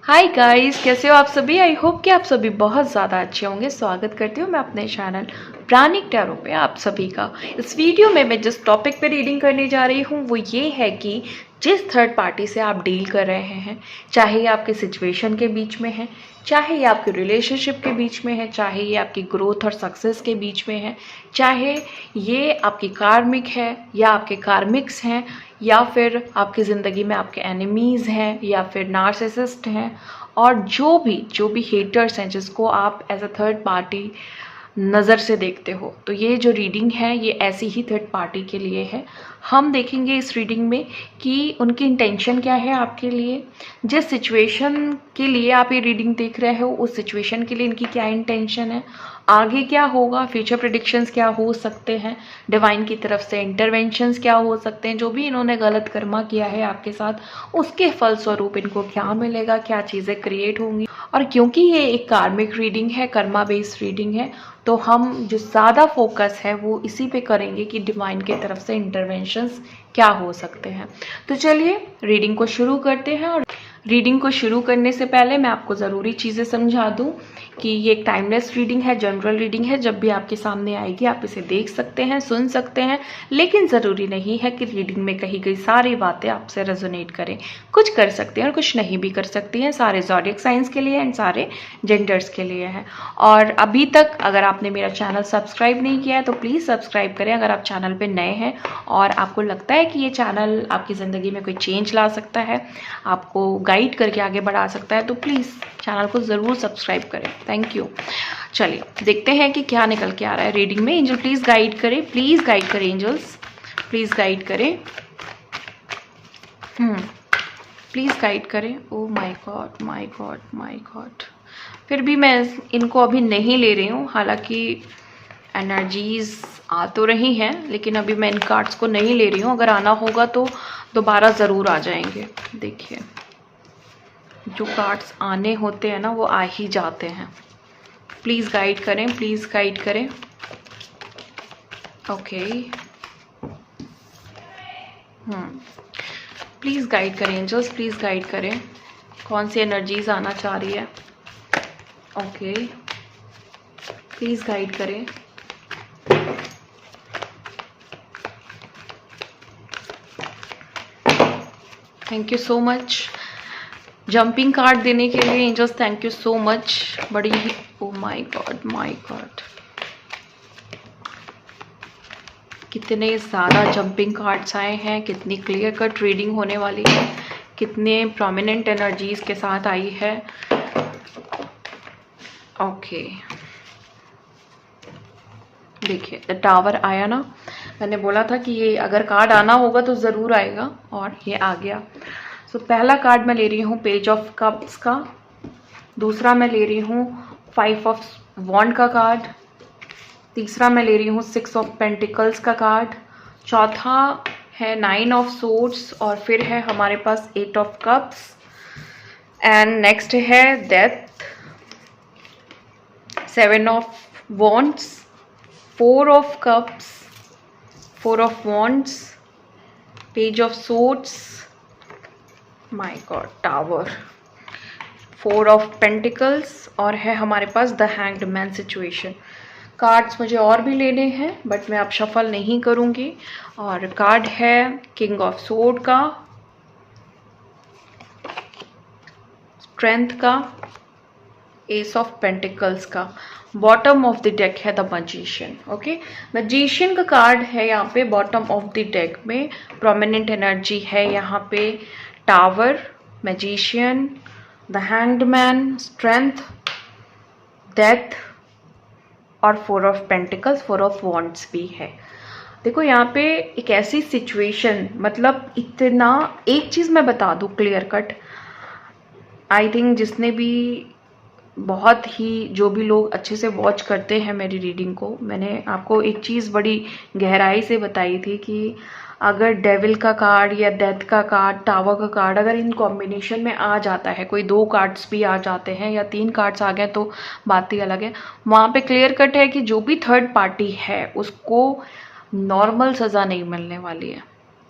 Hi guys, कैसे हो आप सभी। आई होप कि आप सभी बहुत ज़्यादा अच्छे होंगे। स्वागत करती हूँ मैं अपने चैनल प्राणिक टैरो पे आप सभी का। इस वीडियो में मैं जिस टॉपिक पे रीडिंग करने जा रही हूँ वो ये है कि जिस थर्ड पार्टी से आप डील कर रहे हैं, चाहे ये आपके सिचुएशन के बीच में है, चाहे ये आपके रिलेशनशिप के बीच में है, चाहे ये आपकी ग्रोथ और सक्सेस के बीच में है, चाहे ये आपकी कार्मिक है या आपके कार्मिक्स हैं, या फिर आपकी ज़िंदगी में आपके एनिमीज़ हैं या फिर नार्सिसिस्ट हैं, और जो भी हेटर्स हैं जिसको आप एज अ थर्ड पार्टी नज़र से देखते हो, तो ये जो रीडिंग है ये ऐसी ही थर्ड पार्टी के लिए है। हम देखेंगे इस रीडिंग में कि उनकी इंटेंशन क्या है आपके लिए, जिस सिचुएशन के लिए आप ये रीडिंग देख रहे हो उस सिचुएशन के लिए इनकी क्या इंटेंशन है, आगे क्या होगा, फ्यूचर प्रेडिक्शंस क्या हो सकते हैं, डिवाइन की तरफ से इंटरवेंशंस क्या हो सकते हैं, जो भी इन्होंने गलत कर्मा किया है आपके साथ उसके फलस्वरूप इनको क्या मिलेगा, क्या चीज़ें क्रिएट होंगी। और क्योंकि ये एक कार्मिक रीडिंग है, कर्मा बेस्ड रीडिंग है, तो हम जो ज़्यादा फोकस है वो इसी पे करेंगे कि डिवाइन की तरफ से इंटरवेंशंस क्या हो सकते हैं। तो चलिए रीडिंग को शुरू करते हैं। और रीडिंग को शुरू करने से पहले मैं आपको ज़रूरी चीज़ें समझा दूं कि ये एक टाइमलेस रीडिंग है, जनरल रीडिंग है। जब भी आपके सामने आएगी आप इसे देख सकते हैं, सुन सकते हैं, लेकिन ज़रूरी नहीं है कि रीडिंग में कही गई सारी बातें आपसे रेजोनेट करें। कुछ कर सकती हैं और कुछ नहीं भी कर सकती हैं। सारे ज़ोडिएक साइंस के लिए एंड सारे जेंडर्स के लिए है। और अभी तक अगर आपने मेरा चैनल सब्सक्राइब नहीं किया है तो प्लीज़ सब्सक्राइब करें अगर आप चैनल पर नए हैं और आपको लगता है कि ये चैनल आपकी ज़िंदगी में कोई चेंज ला सकता है, आपको गाइड करके आगे बढ़ा सकता है, तो प्लीज़ चैनल को ज़रूर सब्सक्राइब करें। Thank you. चलिए देखते हैं कि क्या निकल के आ रहा है रीडिंग में। एंजल प्लीज़ गाइड करें, प्लीज़ गाइड करें एंजल्स, प्लीज़ गाइड करें। प्लीज़ गाइड करें। ओ my God, my God, my God. फिर भी मैं इनको अभी नहीं ले रही हूँ, हालांकि एनर्जीज आ तो रही हैं, लेकिन अभी मैं इन कार्ड्स को नहीं ले रही हूँ। अगर आना होगा तो दोबारा ज़रूर आ जाएंगे। देखिए जो कार्ड्स आने होते हैं ना वो आ ही जाते हैं। प्लीज़ गाइड करें, प्लीज़ गाइड करें। ओके, प्लीज़ गाइड करें एंजल्स, प्लीज़ गाइड करें। कौन सी एनर्जीज आना चाह रही है। ओके, प्लीज़ गाइड करें। Thank you so much jumping card देने के लिए angels, thank you so much. बड़ी ही oh my God, my God, कितने ज़्यादा जंपिंग कार्ड्स आए हैं, कितनी क्लियर कट रीडिंग होने वाली है, कितने प्रोमिनेंट एनर्जीज के साथ आई है। ओके देखिए द टावर आया ना, मैंने बोला था कि ये अगर कार्ड आना होगा तो ज़रूर आएगा, और ये आ गया। सो पहला कार्ड मैं ले रही हूँ पेज ऑफ कप्स का, दूसरा मैं ले रही हूँ 5 ऑफ वॉन्ड का कार्ड, तीसरा मैं ले रही हूँ 6 ऑफ पेंटिकल्स का कार्ड, चौथा है 9 ऑफ सोर्ड्स, और फिर है हमारे पास 8 ऑफ कप्स, एंड नेक्स्ट है death, 7 of wands, 4 of cups, 4 of wands, page of swords, my God, tower, 4 of pentacles, और है हमारे पास the hanged man situation. Cards मुझे और भी लेने हैं बट मैं अब शफल नहीं करूंगी। और कार्ड है किंग ऑफ सोर्ड का, स्ट्रेंथ का, एस ऑफ पेंटिकल्स का, बॉटम ऑफ द डेक है द मैजिशियन। ओके, मैजिशियन का कार्ड है यहाँ पे बॉटम ऑफ द डेक में। प्रोमिनेंट एनर्जी है यहाँ पे tower, magician, the hanged man, strength, death और 4 ऑफ पेंटिकल्स, 4 ऑफ वॉन्ड्स भी है। देखो यहाँ पे एक ऐसी सिचुएशन, मतलब इतना, एक चीज़ मैं बता दूँ क्लियर कट, आई थिंक जिसने भी बहुत ही, जो भी लोग अच्छे से वॉच करते हैं मेरी रीडिंग को, मैंने आपको एक चीज़ बड़ी गहराई से बताई थी कि अगर डेविल का कार्ड या डेथ का कार्ड, टावर का कार्ड अगर इन कॉम्बिनेशन में आ जाता है, कोई 2 कार्ड्स भी आ जाते हैं या 3 कार्ड्स आ गए तो बात ही अलग है। वहाँ पे क्लियर कट है कि जो भी थर्ड पार्टी है उसको नॉर्मल सज़ा नहीं मिलने वाली है।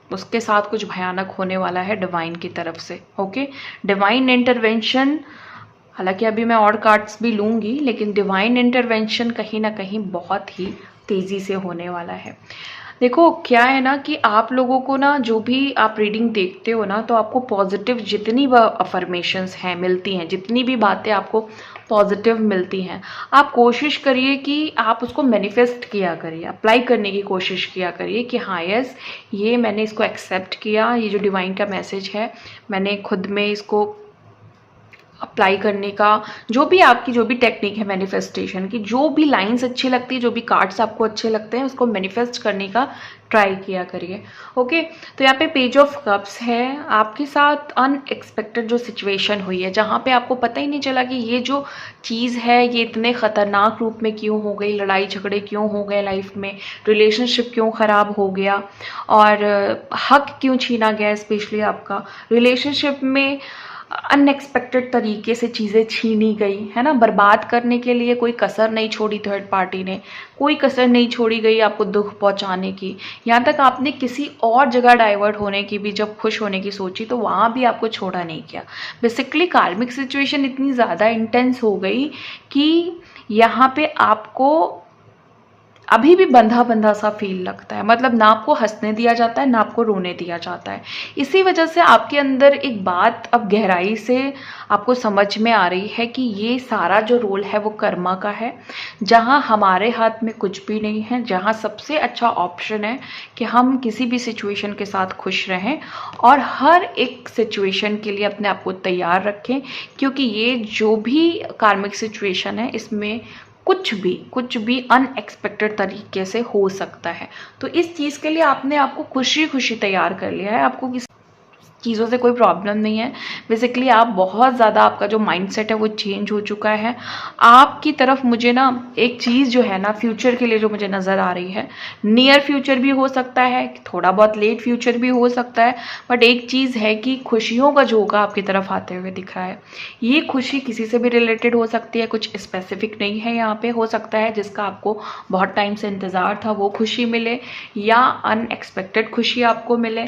उसके साथ कुछ भयानक होने वाला है डिवाइन की तरफ से। ओके, डिवाइन इंटरवेंशन, हालांकि अभी मैं और कार्ड्स भी लूँगी, लेकिन डिवाइन इंटरवेंशन कहीं ना कहीं बहुत ही तेज़ी से होने वाला है। देखो क्या है ना कि आप लोगों को ना, जो भी आप रीडिंग देखते हो ना, तो आपको पॉजिटिव जितनी अफर्मेशंस हैं मिलती हैं, जितनी भी बातें आपको पॉजिटिव मिलती हैं, आप कोशिश करिए कि आप उसको मैनिफेस्ट किया करिए, अप्लाई करने की कोशिश किया करिए कि हाँ यस, ये मैंने इसको एक्सेप्ट किया, ये जो डिवाइन का मैसेज है मैंने खुद में इसको अप्लाई करने का, जो भी आपकी जो भी टेक्निक है मैनिफेस्टेशन की, जो भी लाइंस अच्छी लगती है, जो भी कार्ड्स आपको अच्छे लगते हैं, उसको मैनिफेस्ट करने का ट्राई किया करिए। ओके, तो यहाँ पे पेज ऑफ कप्स है, आपके साथ अनएक्सपेक्टेड जो सिचुएशन हुई है, जहाँ पे आपको पता ही नहीं चला कि ये जो चीज़ है ये इतने ख़तरनाक रूप में क्यों हो गई, लड़ाई झगड़े क्यों हो गए लाइफ में, रिलेशनशिप क्यों ख़राब हो गया, और हक क्यों छीना गया, स्पेशली आपका रिलेशनशिप में अनएक्सपेक्टेड तरीके से चीज़ें छीनी गई है ना, बर्बाद करने के लिए कोई कसर नहीं छोड़ी, थर्ड पार्टी ने कोई कसर नहीं छोड़ी गई आपको दुख पहुंचाने की। यहाँ तक आपने किसी और जगह डाइवर्ट होने की भी जब खुश होने की सोची, तो वहाँ भी आपको छोड़ा नहीं किया। बेसिकली कार्मिक सिचुएशन इतनी ज़्यादा इंटेंस हो गई कि यहाँ पे आपको अभी भी बंधा बंधा सा फील लगता है, मतलब ना आपको हंसने दिया जाता है ना आपको रोने दिया जाता है। इसी वजह से आपके अंदर एक बात अब गहराई से आपको समझ में आ रही है कि ये सारा जो रोल है वो कर्मा का है, जहाँ हमारे हाथ में कुछ भी नहीं है, जहाँ सबसे अच्छा ऑप्शन है कि हम किसी भी सिचुएशन के साथ खुश रहें और हर एक सिचुएशन के लिए अपने आप को तैयार रखें, क्योंकि ये जो भी कार्मिक सिचुएशन है इसमें कुछ भी अनएक्सपेक्टेड तरीके से हो सकता है। तो इस चीज़ के लिए आपने आपको खुशी खुशी तैयार कर लिया है, आपको किसी चीज़ों से कोई प्रॉब्लम नहीं है। बेसिकली आप बहुत ज़्यादा, आपका जो माइंडसेट है वो चेंज हो चुका है। आपकी तरफ मुझे ना एक चीज़ जो है ना फ्यूचर के लिए जो मुझे नज़र आ रही है, नियर फ्यूचर भी हो सकता है, थोड़ा बहुत लेट फ्यूचर भी हो सकता है, बट एक चीज़ है कि खुशियों का झोंका आपकी तरफ आते हुए दिख रहा है। ये खुशी किसी से भी रिलेटेड हो सकती है, कुछ स्पेसिफिक नहीं है। यहाँ पे हो सकता है जिसका आपको बहुत टाइम से इंतज़ार था वो खुशी मिले, या अनएक्सपेक्टेड खुशी आपको मिले।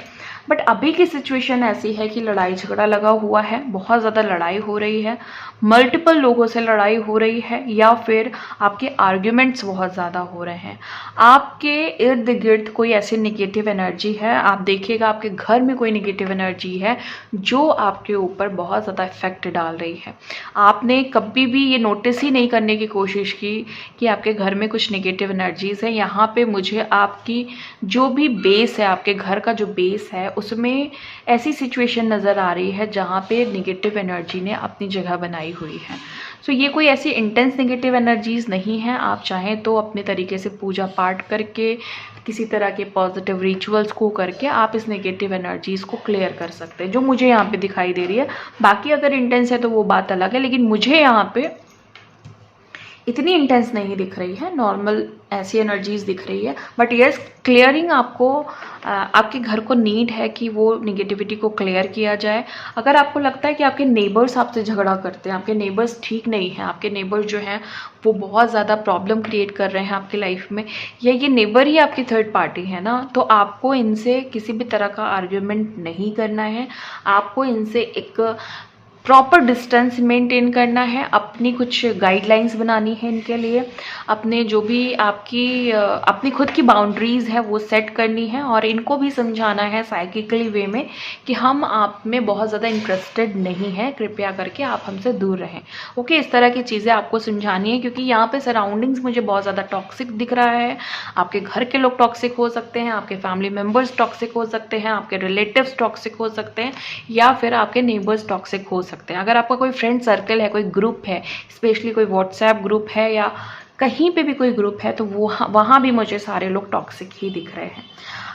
बट अभी की सिचुएशन ऐसी है कि लड़ाई झगड़ा लगा हुआ है, बहुत ज़्यादा लड़ाई हो रही है, मल्टीपल लोगों से लड़ाई हो रही है, या फिर आपके आर्ग्यूमेंट्स बहुत ज़्यादा हो रहे हैं। आपके इर्द गिर्द कोई ऐसी निगेटिव एनर्जी है, आप देखिएगा आपके घर में कोई निगेटिव एनर्जी है जो आपके ऊपर बहुत ज़्यादा इफेक्ट डाल रही है। आपने कभी भी ये नोटिस ही नहीं करने की कोशिश की कि आपके घर में कुछ निगेटिव एनर्जीज है। यहाँ पे मुझे आपकी जो भी बेस है, आपके घर का जो बेस है, उसमें ऐसी सिचुएशन नज़र आ रही है जहाँ पे निगेटिव एनर्जी ने अपनी जगह बनाई हुई है। सो ये कोई ऐसी इंटेंस निगेटिव एनर्जीज नहीं है। आप चाहें तो अपने तरीके से पूजा पाठ करके, किसी तरह के पॉजिटिव रिचुअल्स को करके आप इस नेगेटिव एनर्जीज को क्लियर कर सकते हैं, जो मुझे यहाँ पे दिखाई दे रही है। बाकी अगर इंटेंस है तो वो बात अलग है, लेकिन मुझे यहाँ पे इतनी इंटेंस नहीं दिख रही है, नॉर्मल ऐसी एनर्जीज दिख रही है। बट यस, क्लियरिंग आपको आपके घर को नीड है कि वो निगेटिविटी को क्लियर किया जाए। अगर आपको लगता है कि आपके नेबर्स आपसे झगड़ा करते हैं, आपके नेबर्स ठीक नहीं हैं, आपके नेबर्स जो हैं वो बहुत ज़्यादा प्रॉब्लम क्रिएट कर रहे हैं आपकी लाइफ में, या ये नेबर ही आपकी थर्ड पार्टी है ना, तो आपको इनसे किसी भी तरह का आर्ग्यूमेंट नहीं करना है। आपको इनसे एक प्रॉपर डिस्टेंस मेंटेन करना है, अपनी कुछ गाइडलाइंस बनानी है इनके लिए, अपने जो भी आपकी अपनी खुद की बाउंड्रीज़ है वो सेट करनी है, और इनको भी समझाना है साइकिकली वे में कि हम आप में बहुत ज़्यादा इंटरेस्टेड नहीं है, कृपया करके आप हमसे दूर रहें। ओके, इस तरह की चीज़ें आपको समझानी है, क्योंकि यहाँ पे सराउंडिंग्स मुझे बहुत ज़्यादा टॉक्सिक दिख रहा है। आपके घर के लोग टॉक्सिक हो सकते हैं, आपके फैमिली मेम्बर्स टॉक्सिक हो सकते हैं, आपके रिलेटिव्स टॉक्सिक हो सकते हैं, या फिर आपके नेबर्स टॉक्सिक हो सकते हैं। अगर आपका कोई फ्रेंड सर्कल है, कोई ग्रुप है, स्पेशली कोई व्हाट्सएप ग्रुप है या कहीं पे भी कोई ग्रुप है, तो वो वहाँ भी मुझे सारे लोग टॉक्सिक ही दिख रहे हैं।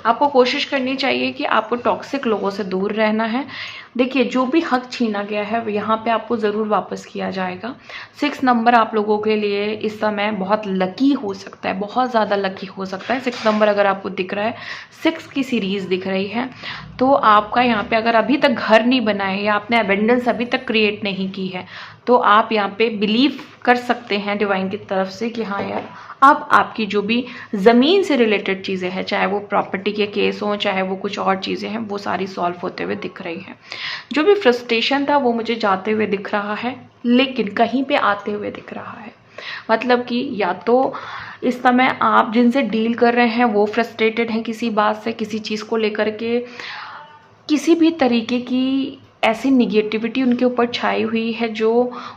आपको कोशिश करनी चाहिए कि आपको टॉक्सिक लोगों से दूर रहना है। देखिए, जो भी हक छीना गया है यहाँ पे आपको ज़रूर वापस किया जाएगा। 6 नंबर आप लोगों के लिए इस समय बहुत लकी हो सकता है, बहुत ज़्यादा लकी हो सकता है। 6 नंबर अगर आपको दिख रहा है, 6 की सीरीज़ दिख रही है, तो आपका यहाँ पे अगर अभी तक घर नहीं बना है या आपने अबेंडेंस अभी तक क्रिएट नहीं की है, तो आप यहाँ पे बिलीव कर सकते हैं डिवाइन की तरफ से कि हाँ यार, अब आपकी जो भी ज़मीन से रिलेटेड चीज़ें हैं, चाहे वो प्रॉपर्टी के केस हों, चाहे वो कुछ और चीज़ें हैं, वो सारी सॉल्व होते हुए दिख रही हैं। जो भी फ्रस्ट्रेशन था वो मुझे जाते हुए दिख रहा है, लेकिन कहीं पे आते हुए दिख रहा है। मतलब कि या तो इस समय आप जिनसे डील कर रहे हैं वो फ्रस्ट्रेटेड हैं किसी बात से, किसी चीज़ को लेकर के, किसी भी तरीके की ऐसी निगेटिविटी उनके ऊपर छाई हुई है जो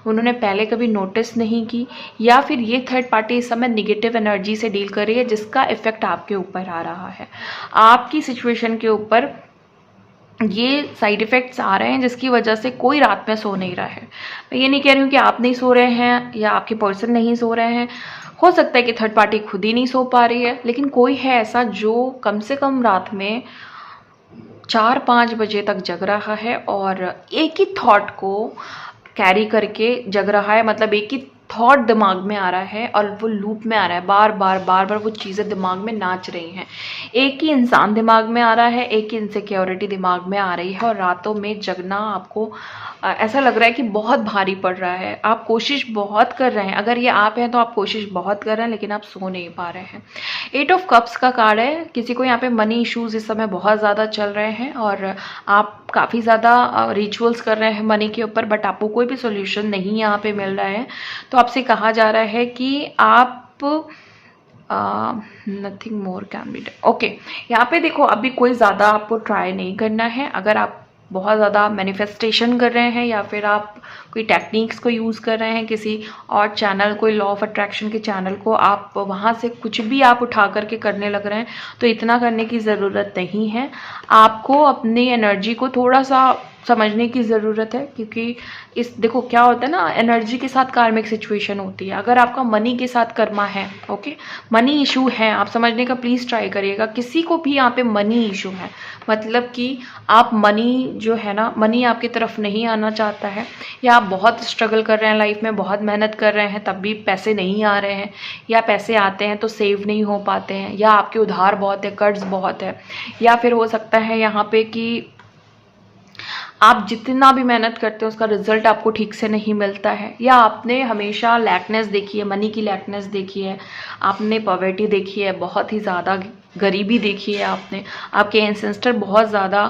उन्होंने पहले कभी नोटिस नहीं की, या फिर ये थर्ड पार्टी इस समय निगेटिव एनर्जी से डील कर रही है जिसका इफ़ेक्ट आपके ऊपर आ रहा है। आपकी सिचुएशन के ऊपर ये साइड इफ़ेक्ट्स आ रहे हैं जिसकी वजह से कोई रात में सो नहीं रहा है। मैं ये नहीं कह रही हूँ कि आप नहीं सो रहे हैं या आपके पर्सन नहीं सो रहे हैं, हो सकता है कि थर्ड पार्टी खुद ही नहीं सो पा रही है, लेकिन कोई है ऐसा जो कम से कम रात में 4-5 बजे तक जग रहा है और एक ही थॉट को कैरी करके जग रहा है। मतलब एक ही थॉट दिमाग में आ रहा है और वो लूप में आ रहा है, बार बार वो चीज़ें दिमाग में नाच रही हैं। एक ही इंसान दिमाग में आ रहा है, एक ही इनसिक्योरिटी दिमाग में आ रही है, और रातों में जगना आपको ऐसा लग रहा है कि बहुत भारी पड़ रहा है। आप कोशिश बहुत कर रहे हैं, अगर ये आप हैं तो आप कोशिश बहुत कर रहे हैं, लेकिन आप सो नहीं पा रहे हैं। 8 ऑफ कप्स का कार्ड है। किसी को यहाँ पे मनी इश्यूज इस समय बहुत ज़्यादा चल रहे हैं और आप काफ़ी ज़्यादा रिचुअल्स कर रहे हैं मनी के ऊपर, बट आपको कोई भी सोल्यूशन नहीं यहाँ पे मिल रहा है। तो आपसे कहा जा रहा है कि आप nothing more can be done. Okay, यहाँ पे देखो, अभी कोई ज़्यादा आपको ट्राई नहीं करना है। अगर आप बहुत ज़्यादा मैनिफेस्टेशन कर रहे हैं या फिर आप कोई टेक्निक्स को यूज़ कर रहे हैं, किसी और चैनल, कोई लॉ ऑफ अट्रैक्शन के चैनल को आप वहाँ से कुछ भी आप उठा करके करने लग रहे हैं, तो इतना करने की ज़रूरत नहीं है। आपको अपनी एनर्जी को थोड़ा सा समझने की ज़रूरत है, क्योंकि इस देखो क्या होता है ना, एनर्जी के साथ कार्मिक सिचुएशन होती है। अगर आपका मनी के साथ कर्मा है, ओके, मनी इशू है, आप समझने का प्लीज़ ट्राई करिएगा। किसी को भी यहाँ पे मनी इशू है, मतलब कि आप मनी जो है ना, मनी आपकी तरफ नहीं आना चाहता है, या आप बहुत स्ट्रगल कर रहे हैं लाइफ में, बहुत मेहनत कर रहे हैं, तब भी पैसे नहीं आ रहे हैं, या पैसे आते हैं तो सेव नहीं हो पाते हैं, या आपके उधार बहुत है, कर्ज बहुत है, या फिर हो सकता है यहाँ पे कि आप जितना भी मेहनत करते हैं उसका रिजल्ट आपको ठीक से नहीं मिलता है, या आपने हमेशा लैकनेस देखी है, मनी की लैकनेस देखी है, आपने पॉवर्टी देखी है, बहुत ही ज़्यादा गरीबी देखी है आपने, आपके एंसेस्टर बहुत ज़्यादा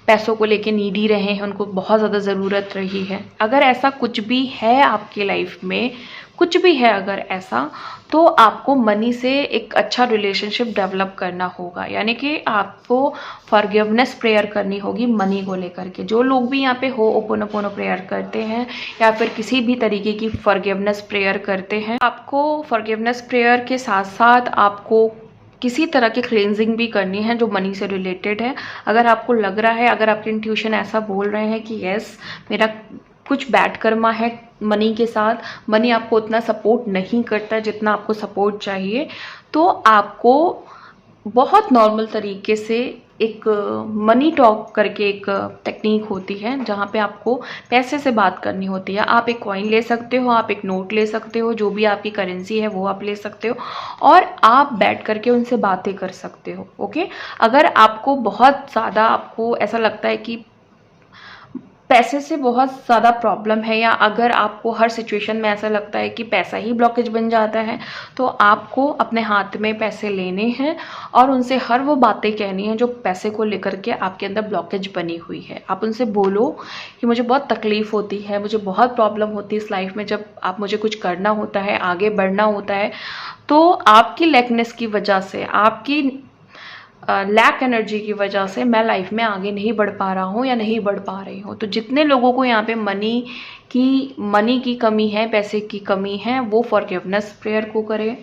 पैसों को लेके नीडी रहे हैं, उनको बहुत ज़्यादा ज़रूरत रही है। अगर ऐसा कुछ भी है आपकी लाइफ में, कुछ भी है अगर ऐसा, तो आपको मनी से एक अच्छा रिलेशनशिप डेवलप करना होगा, यानी कि आपको फॉरगिवनेस प्रेयर करनी होगी मनी को लेकर के। जो लोग भी यहाँ पे होओपोनोपोनो प्रेयर करते हैं या फिर किसी भी तरीके की फॉरगिवनेस प्रेयर करते हैं, आपको फॉरगिवनेस प्रेयर के साथ साथ आपको किसी तरह की क्लेंजिंग भी करनी है जो मनी से रिलेटेड है। अगर आपको लग रहा है, अगर आपके इंट्यूशन ऐसा बोल रहे हैं कि यस, मेरा कुछ बैड कर्मा है मनी के साथ, मनी आपको उतना सपोर्ट नहीं करता जितना आपको सपोर्ट चाहिए, तो आपको बहुत नॉर्मल तरीके से एक मनी टॉक करके एक टेक्निक होती है जहाँ पे आपको पैसे से बात करनी होती है। आप एक कॉइन ले सकते हो, आप एक नोट ले सकते हो, जो भी आपकी करेंसी है वो आप ले सकते हो, और आप बैठ करके उनसे बातें कर सकते हो। ओके, अगर आपको बहुत ज़्यादा, आपको ऐसा लगता है कि पैसे से बहुत ज़्यादा प्रॉब्लम है, या अगर आपको हर सिचुएशन में ऐसा लगता है कि पैसा ही ब्लॉकेज बन जाता है, तो आपको अपने हाथ में पैसे लेने हैं और उनसे हर वो बातें कहनी है जो पैसे को लेकर के आपके अंदर ब्लॉकेज बनी हुई है। आप उनसे बोलो कि मुझे बहुत तकलीफ़ होती है, मुझे बहुत प्रॉब्लम होती है इस लाइफ में, जब आप मुझे कुछ करना होता है, आगे बढ़ना होता है, तो आपकी लैकनेस की वजह से, आपकी लैक एनर्जी की वजह से मैं लाइफ में आगे नहीं बढ़ पा रहा हूँ या नहीं बढ़ पा रही हूँ। तो जितने लोगों को यहाँ पे मनी की कमी है, पैसे की कमी है, वो फॉरगिवनेस प्रेयर को करें।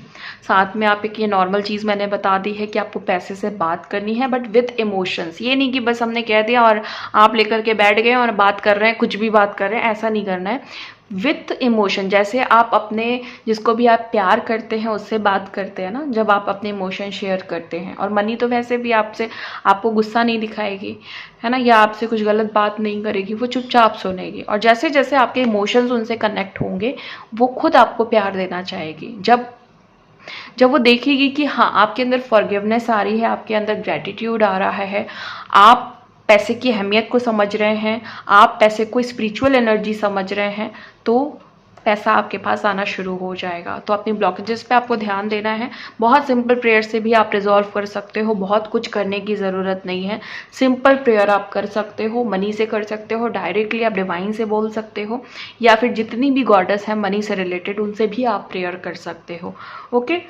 साथ में आप एक ये नॉर्मल चीज़ मैंने बता दी है कि आपको पैसे से बात करनी है, बट विद इमोशंस। ये नहीं कि बस हमने कह दिया और आप लेकर के बैठ गए और बात कर रहे हैं, कुछ भी बात कर रहे हैं, ऐसा नहीं करना है। विथ इमोशन, जैसे आप अपने जिसको भी आप प्यार करते हैं उससे बात करते हैं ना, जब आप अपने इमोशन शेयर करते हैं। और मनी तो वैसे भी आपको गुस्सा नहीं दिखाएगी, है ना, या आपसे कुछ गलत बात नहीं करेगी, वो चुपचाप सुनेगी। और जैसे जैसे आपके इमोशंस उनसे कनेक्ट होंगे, वो खुद आपको प्यार देना चाहेगी। जब जब वो देखेगी कि हाँ, आपके अंदर फॉरगिवनेस आ रही है, आपके अंदर ग्रैटिट्यूड आ रहा है, आप पैसे की अहमियत को समझ रहे हैं, आप पैसे को स्पिरिचुअल एनर्जी समझ रहे हैं, तो पैसा आपके पास आना शुरू हो जाएगा। तो अपनी ब्लॉकेजेस पे आपको ध्यान देना है। बहुत सिंपल प्रेयर से भी आप रिजॉल्व कर सकते हो, बहुत कुछ करने की ज़रूरत नहीं है। सिंपल प्रेयर आप कर सकते हो, मनी से कर सकते हो, डायरेक्टली आप डिवाइन से बोल सकते हो, या फिर जितनी भी गॉडेस हैं मनी से रिलेटेड, उनसे भी आप प्रेयर कर सकते हो। ओके,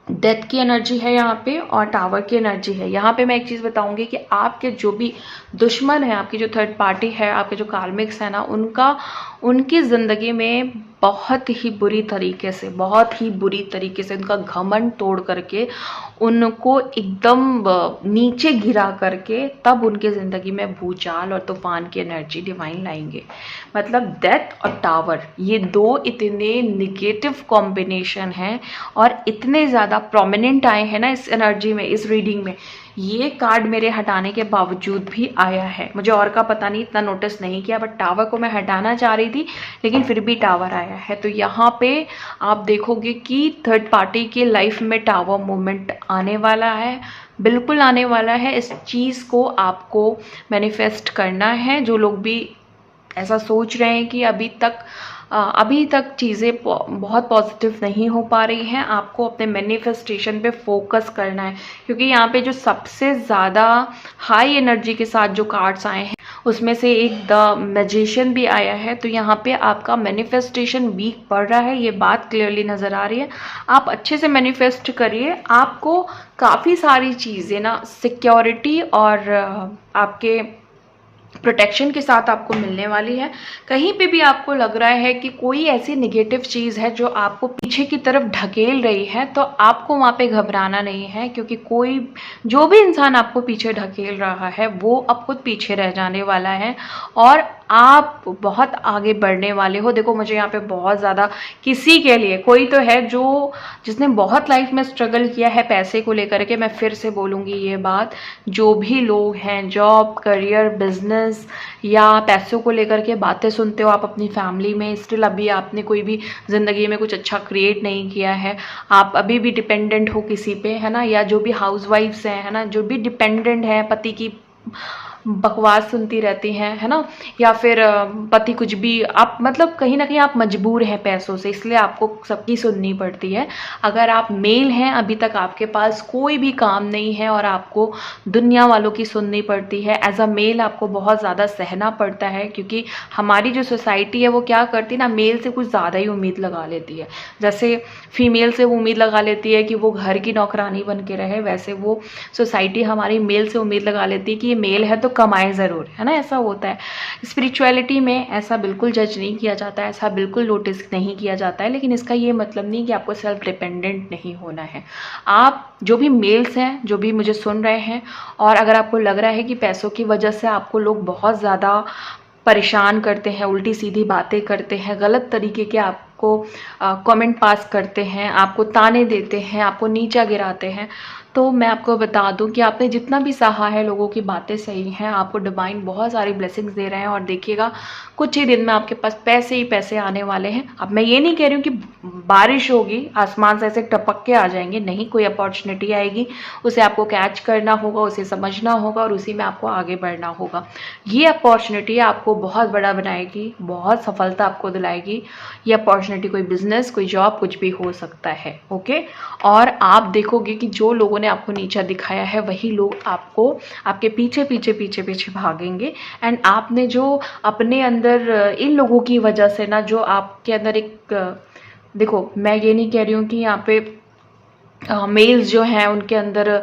डेथ की एनर्जी है यहाँ पे और टावर की एनर्जी है। यहाँ पे मैं एक चीज़ बताऊंगी कि आपके जो भी दुश्मन है, आपकी जो थर्ड पार्टी है, आपके जो कार्मिक्स है ना, उनकी ज़िंदगी में बहुत ही बुरी तरीके से, बहुत ही बुरी तरीके से उनका घमंड तोड़ करके, उनको एकदम नीचे गिरा करके, तब उनके ज़िंदगी में भूचाल और तूफान की एनर्जी डिवाइन लाएंगे। मतलब डेथ और टावर, ये दो इतने निगेटिव कॉम्बिनेशन हैं और इतने ज़्यादा प्रोमिनेंट आए हैं ना इस एनर्जी में, इस रीडिंग में। ये कार्ड मेरे हटाने के बावजूद भी आया है, मुझे और का पता नहीं, इतना नोटिस नहीं किया, बट टावर को मैं हटाना चाह रही थी लेकिन फिर भी टावर आया है। तो यहाँ पे आप देखोगे कि थर्ड पार्टी के लाइफ में टावर मोमेंट आने वाला है, बिल्कुल आने वाला है। इस चीज़ को आपको मैनिफेस्ट करना है। जो लोग भी ऐसा सोच रहे हैं कि अभी तक चीज़ें बहुत पॉजिटिव नहीं हो पा रही हैं, आपको अपने मैनिफेस्टेशन पे फोकस करना है। क्योंकि यहाँ पे जो सबसे ज़्यादा हाई एनर्जी के साथ जो कार्ड्स आए हैं, उसमें से एक द मैजिशियन भी आया है। तो यहाँ पे आपका मैनिफेस्टेशन वीक पड़ रहा है, ये बात क्लियरली नज़र आ रही है। आप अच्छे से मैनिफेस्ट करिए, आपको काफ़ी सारी चीज़ें ना सिक्योरिटी और आपके प्रोटेक्शन के साथ आपको मिलने वाली है। कहीं पे भी आपको लग रहा है कि कोई ऐसी निगेटिव चीज़ है जो आपको पीछे की तरफ ढकेल रही है, तो आपको वहाँ पे घबराना नहीं है, क्योंकि जो भी इंसान आपको पीछे ढकेल रहा है वो अब खुद पीछे रह जाने वाला है और आप बहुत आगे बढ़ने वाले हो। देखो, मुझे यहाँ पे बहुत ज़्यादा किसी के लिए कोई तो है जिसने बहुत लाइफ में स्ट्रगल किया है पैसे को लेकर के। मैं फिर से बोलूँगी ये बात, जो भी लोग हैं जॉब, करियर, बिजनेस या पैसों को लेकर के बातें सुनते हो आप अपनी फैमिली में, स्टिल अभी आपने कोई भी ज़िंदगी में कुछ अच्छा क्रिएट नहीं किया है, आप अभी भी डिपेंडेंट हो किसी पे, है ना, या जो भी हाउसवाइफ्स हैं, है ना, जो भी डिपेंडेंट है, पति की बकवास सुनती रहती हैं, है ना, या फिर पति कुछ भी, आप मतलब कहीं ना कहीं आप मजबूर हैं पैसों से, इसलिए आपको सबकी सुननी पड़ती है। अगर आप मेल हैं, अभी तक आपके पास कोई भी काम नहीं है और आपको दुनिया वालों की सुननी पड़ती है, एज अ मेल आपको बहुत ज़्यादा सहना पड़ता है, क्योंकि हमारी जो सोसाइटी है वो क्या करती है ना, मेल से कुछ ज़्यादा ही उम्मीद लगा लेती है। जैसे फीमेल से वो उम्मीद लगा लेती है कि वो घर की नौकरानी बन के रहे, वैसे वो सोसाइटी हमारी मेल से उम्मीद लगा लेती है कि ये मेल है तो कमाए ज़रूर, है ना, ऐसा होता है। स्पिरिचुअलिटी में ऐसा बिल्कुल जज नहीं किया जाता है, ऐसा बिल्कुल नोटिस नहीं किया जाता है, लेकिन इसका ये मतलब नहीं कि आपको सेल्फ डिपेंडेंट नहीं होना है। आप जो भी मेल्स हैं, जो भी मुझे सुन रहे हैं, और अगर आपको लग रहा है कि पैसों की वजह से आपको लोग बहुत ज़्यादा परेशान करते हैं, उल्टी सीधी बातें करते हैं, गलत तरीके के आपको कमेंट पास करते हैं, आपको ताने देते हैं, आपको नीचा गिराते हैं, तो मैं आपको बता दूं कि आपने जितना भी सहा है, लोगों की बातें सही हैं, आपको डिवाइन बहुत सारी ब्लेसिंग्स दे रहे हैं और देखिएगा कुछ ही दिन में आपके पास पैसे ही पैसे आने वाले हैं। अब मैं ये नहीं कह रही हूँ कि बारिश होगी, आसमान से ऐसे टपक के आ जाएंगे, नहीं, कोई अपॉर्चुनिटी आएगी, उसे आपको कैच करना होगा, उसे समझना होगा और उसी में आपको आगे बढ़ना होगा। ये अपॉर्चुनिटी आपको बहुत बड़ा बनाएगी, बहुत सफलता आपको दिलाएगी। ये अपॉर्चुनिटी कोई बिजनेस, कोई जॉब, कुछ भी हो सकता है। ओके, और आप देखोगे कि जो लोगों ने आपको नीचा दिखाया है वही लोग आपको आपके पीछे पीछे पीछे पीछे भागेंगे। एंड आपने जो अपने अंदर इन लोगों की वजह से ना, जो आपके अंदर एक देखो, मैं ये नहीं कह रही हूँ कि यहाँ पे मेल्स जो हैं उनके अंदर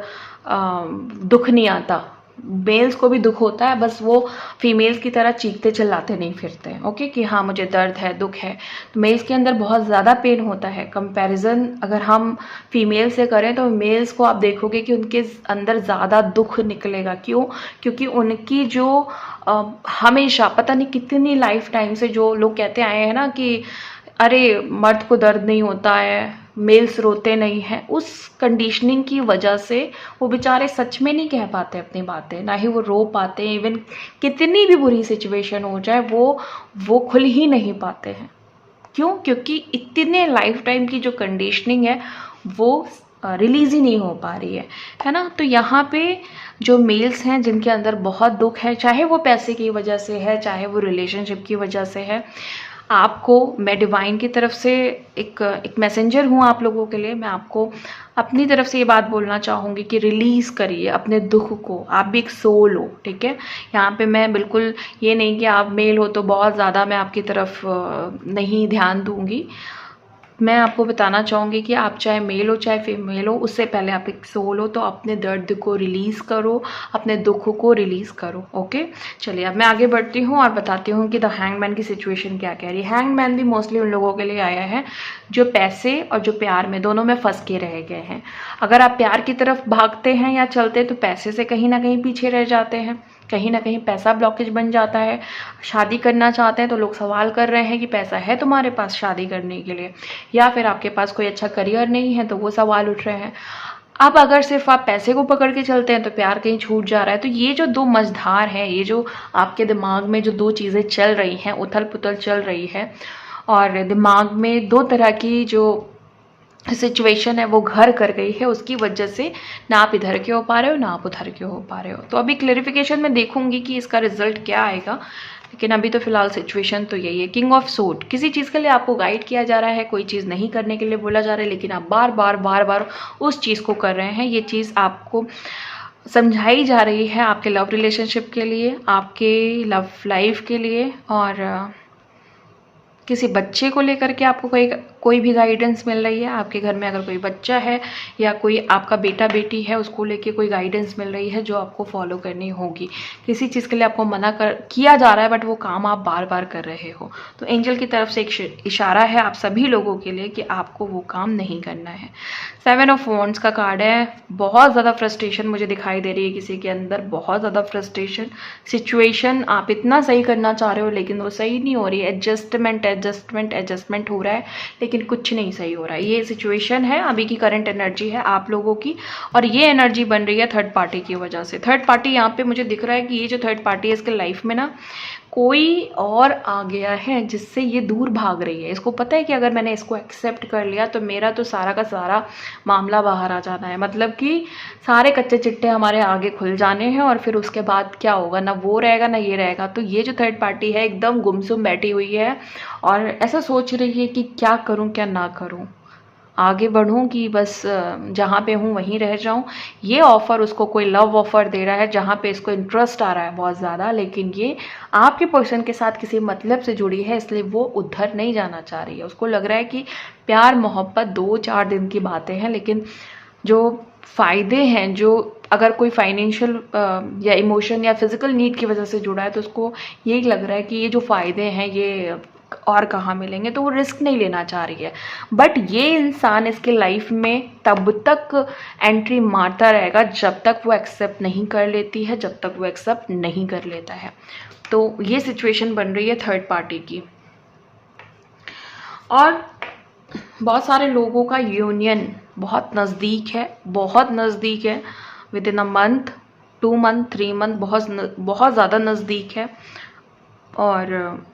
दुख नहीं आता, मेल्स को भी दुख होता है, बस वो फीमेल्स की तरह चीखते चिल्लाते नहीं फिरते हैं। ओके, कि हाँ मुझे दर्द है, दुख है, तो मेल्स के अंदर बहुत ज़्यादा पेन होता है। कंपैरिजन अगर हम फीमेल से करें तो मेल्स को आप देखोगे कि उनके अंदर ज़्यादा दुख निकलेगा। क्यों? क्योंकि उनकी जो हमेशा पता नहीं कितनी लाइफ टाइम से जो लोग कहते आए हैं ना कि अरे मर्द को दर्द नहीं होता है, मेल्स रोते नहीं हैं, उस कंडीशनिंग की वजह से वो बेचारे सच में नहीं कह पाते अपनी बातें, ना ही वो रो पाते हैं। इवन कितनी भी बुरी सिचुएशन हो जाए वो खुल ही नहीं पाते हैं। क्यों? क्योंकि इतने लाइफ टाइम की जो कंडीशनिंग है वो रिलीज़ ही नहीं हो पा रही है ना। तो यहाँ पे जो मेल्स हैं जिनके अंदर बहुत दुख है, चाहे वो पैसे की वजह से है, चाहे वो रिलेशनशिप की वजह से है, आपको मैं डिवाइन की तरफ से एक मैसेंजर हूँ आप लोगों के लिए। मैं आपको अपनी तरफ से ये बात बोलना चाहूँगी कि रिलीज़ करिए अपने दुख को। आप भी एक सोल हो, ठीक है। यहाँ पे मैं बिल्कुल ये नहीं कि आप मेल हो तो बहुत ज़्यादा मैं आपकी तरफ नहीं ध्यान दूँगी। मैं आपको बताना चाहूँगी कि आप चाहे मेल हो चाहे फीमेल हो, उससे पहले आप एक सोल हो, तो अपने दर्द को रिलीज़ करो, अपने दुख को रिलीज़ करो। ओके, चलिए अब मैं आगे बढ़ती हूँ और बताती हूँ कि द हैंगमैन की सिचुएशन क्या कह रही है। हैंगमैन भी मोस्टली उन लोगों के लिए आया है जो पैसे और जो प्यार में, दोनों में फंस के रह गए हैं। अगर आप प्यार की तरफ भागते हैं या चलते तो पैसे से कहीं ना कहीं पीछे रह जाते हैं, कहीं ना कहीं पैसा ब्लॉकेज बन जाता है। शादी करना चाहते हैं तो लोग सवाल कर रहे हैं कि पैसा है तुम्हारे पास शादी करने के लिए, या फिर आपके पास कोई अच्छा करियर नहीं है तो वो सवाल उठ रहे हैं। अब अगर सिर्फ आप पैसे को पकड़ के चलते हैं तो प्यार कहीं छूट जा रहा है। तो ये जो दो मझधार हैं, ये जो आपके दिमाग में जो दो चीज़ें चल रही हैं, उथल पुथल चल रही है, और दिमाग में दो तरह की जो सिचुएशन है वो घर कर गई है, उसकी वजह से ना आप इधर के हो पा रहे हो ना आप उधर के हो पा रहे हो। तो अभी क्लेरिफिकेशन में देखूंगी कि इसका रिजल्ट क्या आएगा, लेकिन अभी तो फिलहाल सिचुएशन तो यही है। किंग ऑफ सोर्ड, किसी चीज़ के लिए आपको गाइड किया जा रहा है, कोई चीज़ नहीं करने के लिए बोला जा रहा है, लेकिन आप बार बार उस चीज़ को कर रहे हैं। ये चीज़ आपको समझाई जा रही है आपके लव रिलेशनशिप के लिए, आपके लव लाइफ के लिए, और किसी बच्चे को लेकर के आपको कोई भी गाइडेंस मिल रही है। आपके घर में अगर कोई बच्चा है या कोई आपका बेटा बेटी है, उसको लेके कोई गाइडेंस मिल रही है जो आपको फॉलो करनी होगी। किसी चीज़ के लिए आपको मना किया जा रहा है बट वो काम आप बार बार कर रहे हो। तो एंजल की तरफ से एक इशारा है आप सभी लोगों के लिए कि आपको वो काम नहीं करना है। 7 ऑफ वॉन्ड्स का कार्ड है। बहुत ज़्यादा फ्रस्ट्रेशन मुझे दिखाई दे रही है किसी के अंदर, बहुत ज़्यादा फ्रस्ट्रेशन। सिचुएशन आप इतना सही करना चाह रहे हो लेकिन वो सही नहीं हो रही है। एडजस्टमेंट हो रहा है लेकिन कुछ नहीं सही हो रहा है। ये सिचुएशन है, अभी की करंट एनर्जी है आप लोगों की, और ये एनर्जी बन रही है थर्ड पार्टी की वजह से। थर्ड पार्टी यहाँ पे मुझे दिख रहा है कि ये जो थर्ड पार्टी है इसके लाइफ में ना कोई और आ गया है जिससे ये दूर भाग रही है। इसको पता है कि अगर मैंने इसको एक्सेप्ट कर लिया तो मेरा तो सारा का सारा मामला बाहर आ जाना है, मतलब कि सारे कच्चे चिट्टे हमारे आगे खुल जाने हैं, और फिर उसके बाद क्या होगा, ना वो रहेगा ना ये रहेगा। तो ये जो थर्ड पार्टी है एकदम गुमसुम बैठी हुई है और ऐसा सोच रही है कि क्या करूं क्या ना करूं, आगे बढ़ूं कि बस जहाँ पे हूँ वहीं रह जाऊं। ये ऑफ़र उसको कोई लव ऑफ़र दे रहा है जहाँ पे इसको इंटरेस्ट आ रहा है बहुत ज़्यादा, लेकिन ये आपके पर्सन के साथ किसी मतलब से जुड़ी है इसलिए वो उधर नहीं जाना चाह रही है। उसको लग रहा है कि प्यार मोहब्बत 2-4 दिन की बातें हैं, लेकिन जो फ़ायदे हैं, जो अगर कोई फाइनेंशियल या इमोशन या फिज़िकल नीड की वजह से जुड़ा है तो उसको यही लग रहा है कि ये जो फ़ायदे हैं ये और कहाँ मिलेंगे, तो वो रिस्क नहीं लेना चाह रही है। बट ये इंसान इसके लाइफ में तब तक एंट्री मारता रहेगा जब तक वो एक्सेप्ट नहीं कर लेती है, जब तक वो एक्सेप्ट नहीं कर लेता है। तो ये सिचुएशन बन रही है थर्ड पार्टी की, और बहुत सारे लोगों का यूनियन बहुत नज़दीक है, बहुत नज़दीक है। With in a month, 2 month, 3 month, बहुत ज़्यादा नज़दीक है। और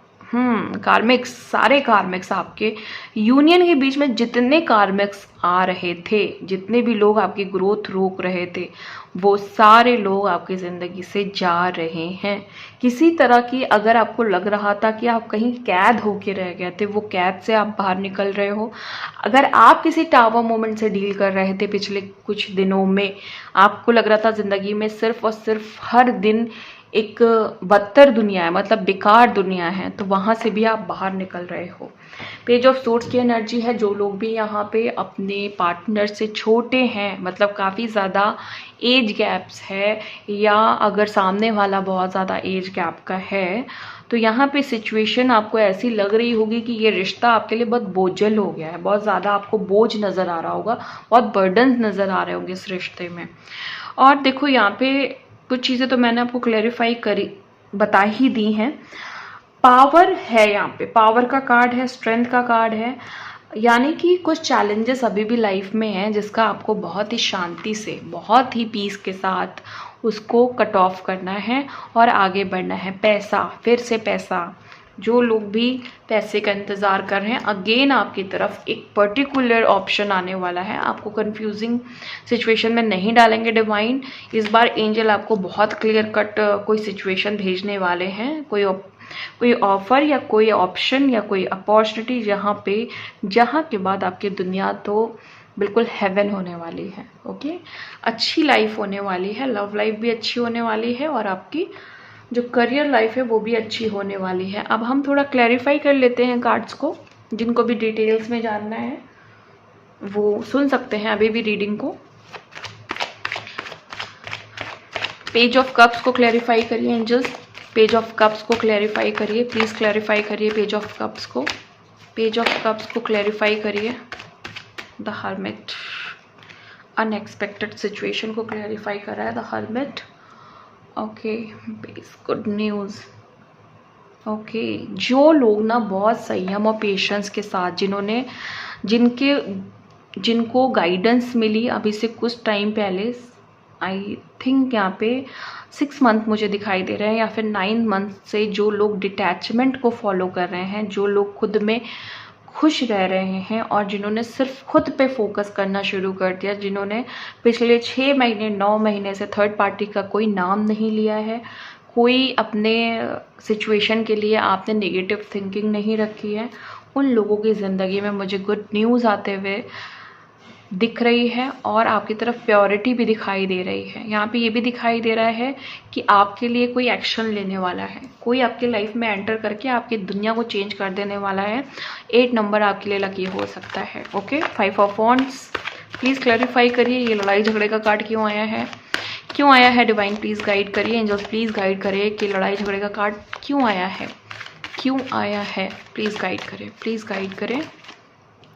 कार्मिक्स, सारे कार्मिक्स आपके यूनियन के बीच में जितने कार्मिक्स आ रहे थे, जितने भी लोग आपकी ग्रोथ रोक रहे थे, वो सारे लोग आपकी ज़िंदगी से जा रहे हैं। किसी तरह की अगर आपको लग रहा था कि आप कहीं कैद होके रह गए थे, वो कैद से आप बाहर निकल रहे हो। अगर आप किसी टावर मोमेंट से डील कर रहे थे पिछले कुछ दिनों में, आपको लग रहा था ज़िंदगी में सिर्फ और सिर्फ हर दिन एक बदतर दुनिया है, मतलब बेकार दुनिया है, तो वहाँ से भी आप बाहर निकल रहे हो। पेज ऑफ सोर्ड्स की एनर्जी है। जो लोग भी यहाँ पे अपने पार्टनर से छोटे हैं, मतलब काफ़ी ज़्यादा एज गैप्स है, या अगर सामने वाला बहुत ज़्यादा एज गैप का है, तो यहाँ पे सिचुएशन आपको ऐसी लग रही होगी कि ये रिश्ता आपके लिए बहुत बोझल हो गया है, बहुत ज़्यादा आपको बोझ नज़र आ रहा होगा, बहुत बर्डन्स नज़र आ रहे होंगे इस रिश्ते में। और देखो यहाँ पे कुछ चीज़ें तो मैंने आपको क्लैरिफाई करी, बता ही दी हैं। पावर है यहाँ पे, पावर का कार्ड है, स्ट्रेंथ का कार्ड है। यानी कि कुछ चैलेंजेस अभी भी लाइफ में हैं जिसका आपको बहुत ही शांति से, बहुत ही पीस के साथ उसको कट ऑफ करना है और आगे बढ़ना है। पैसा, फिर से पैसा, जो लोग भी पैसे का इंतज़ार कर रहे हैं, अगेन आपकी तरफ एक पर्टिकुलर ऑप्शन आने वाला है। आपको कंफ्यूजिंग सिचुएशन में नहीं डालेंगे डिवाइन। इस बार एंजल आपको बहुत क्लियर कट कोई सिचुएशन भेजने वाले हैं, कोई ऑफर या कोई ऑप्शन या कोई अपॉर्चुनिटी जहाँ के बाद आपकी दुनिया तो बिल्कुल हेवन होने वाली है। ओके, अच्छी लाइफ होने वाली है, लव लाइफ भी अच्छी होने वाली है और आपकी जो करियर लाइफ है वो भी अच्छी होने वाली है। अब हम थोड़ा क्लैरिफाई कर लेते हैं कार्ड्स को। जिनको भी डिटेल्स में जानना है वो सुन सकते हैं अभी भी रीडिंग को। पेज ऑफ कप्स को क्लैरिफाई करिए एंजल्स, पेज ऑफ कप्स को क्लैरिफाई करिए, प्लीज़ क्लैरिफाई करिए पेज ऑफ कप्स को, पेज ऑफ कप्स को क्लैरिफाई करिए। द हर्मिट, अनएक्सपेक्टेड सिचुएशन को क्लैरिफाई कर रहा है the hermit. Okay, base good news. Okay, जो लोग ना बहुत संयम और पेशेंस के साथ जिनको गाइडेंस मिली अभी से कुछ टाइम पहले, आई थिंक यहाँ पे 6 मंथ मुझे दिखाई दे रहे हैं या फिर 9 मंथ से जो लोग डिटैचमेंट को फॉलो कर रहे हैं, जो लोग खुद में खुश रह रहे हैं और जिन्होंने सिर्फ खुद पे फोकस करना शुरू कर दिया, जिन्होंने पिछले 6 महीने 9 महीने से थर्ड पार्टी का कोई नाम नहीं लिया है, कोई अपने सिचुएशन के लिए आपने नेगेटिव थिंकिंग नहीं रखी है, उन लोगों की ज़िंदगी में मुझे गुड न्यूज़ आते हुए दिख रही है और आपकी तरफ प्योरिटी भी दिखाई दे रही है। यहाँ पे ये भी दिखाई दे रहा है कि आपके लिए कोई एक्शन लेने वाला है, कोई आपके लाइफ में एंटर करके आपकी दुनिया को चेंज कर देने वाला है। 8 नंबर आपके लिए लकी हो सकता है। Okay, 5 of wands, please clarify करिए ये लड़ाई झगड़े का कार्ड क्यों आया है, क्यों आया है। डिवाइन प्लीज़ गाइड करिए, एंजल्स प्लीज़ गाइड करिए कि लड़ाई झगड़े का कार्ड क्यों आया है, क्यों आया है, प्लीज़ गाइड करें, प्लीज़ गाइड करें।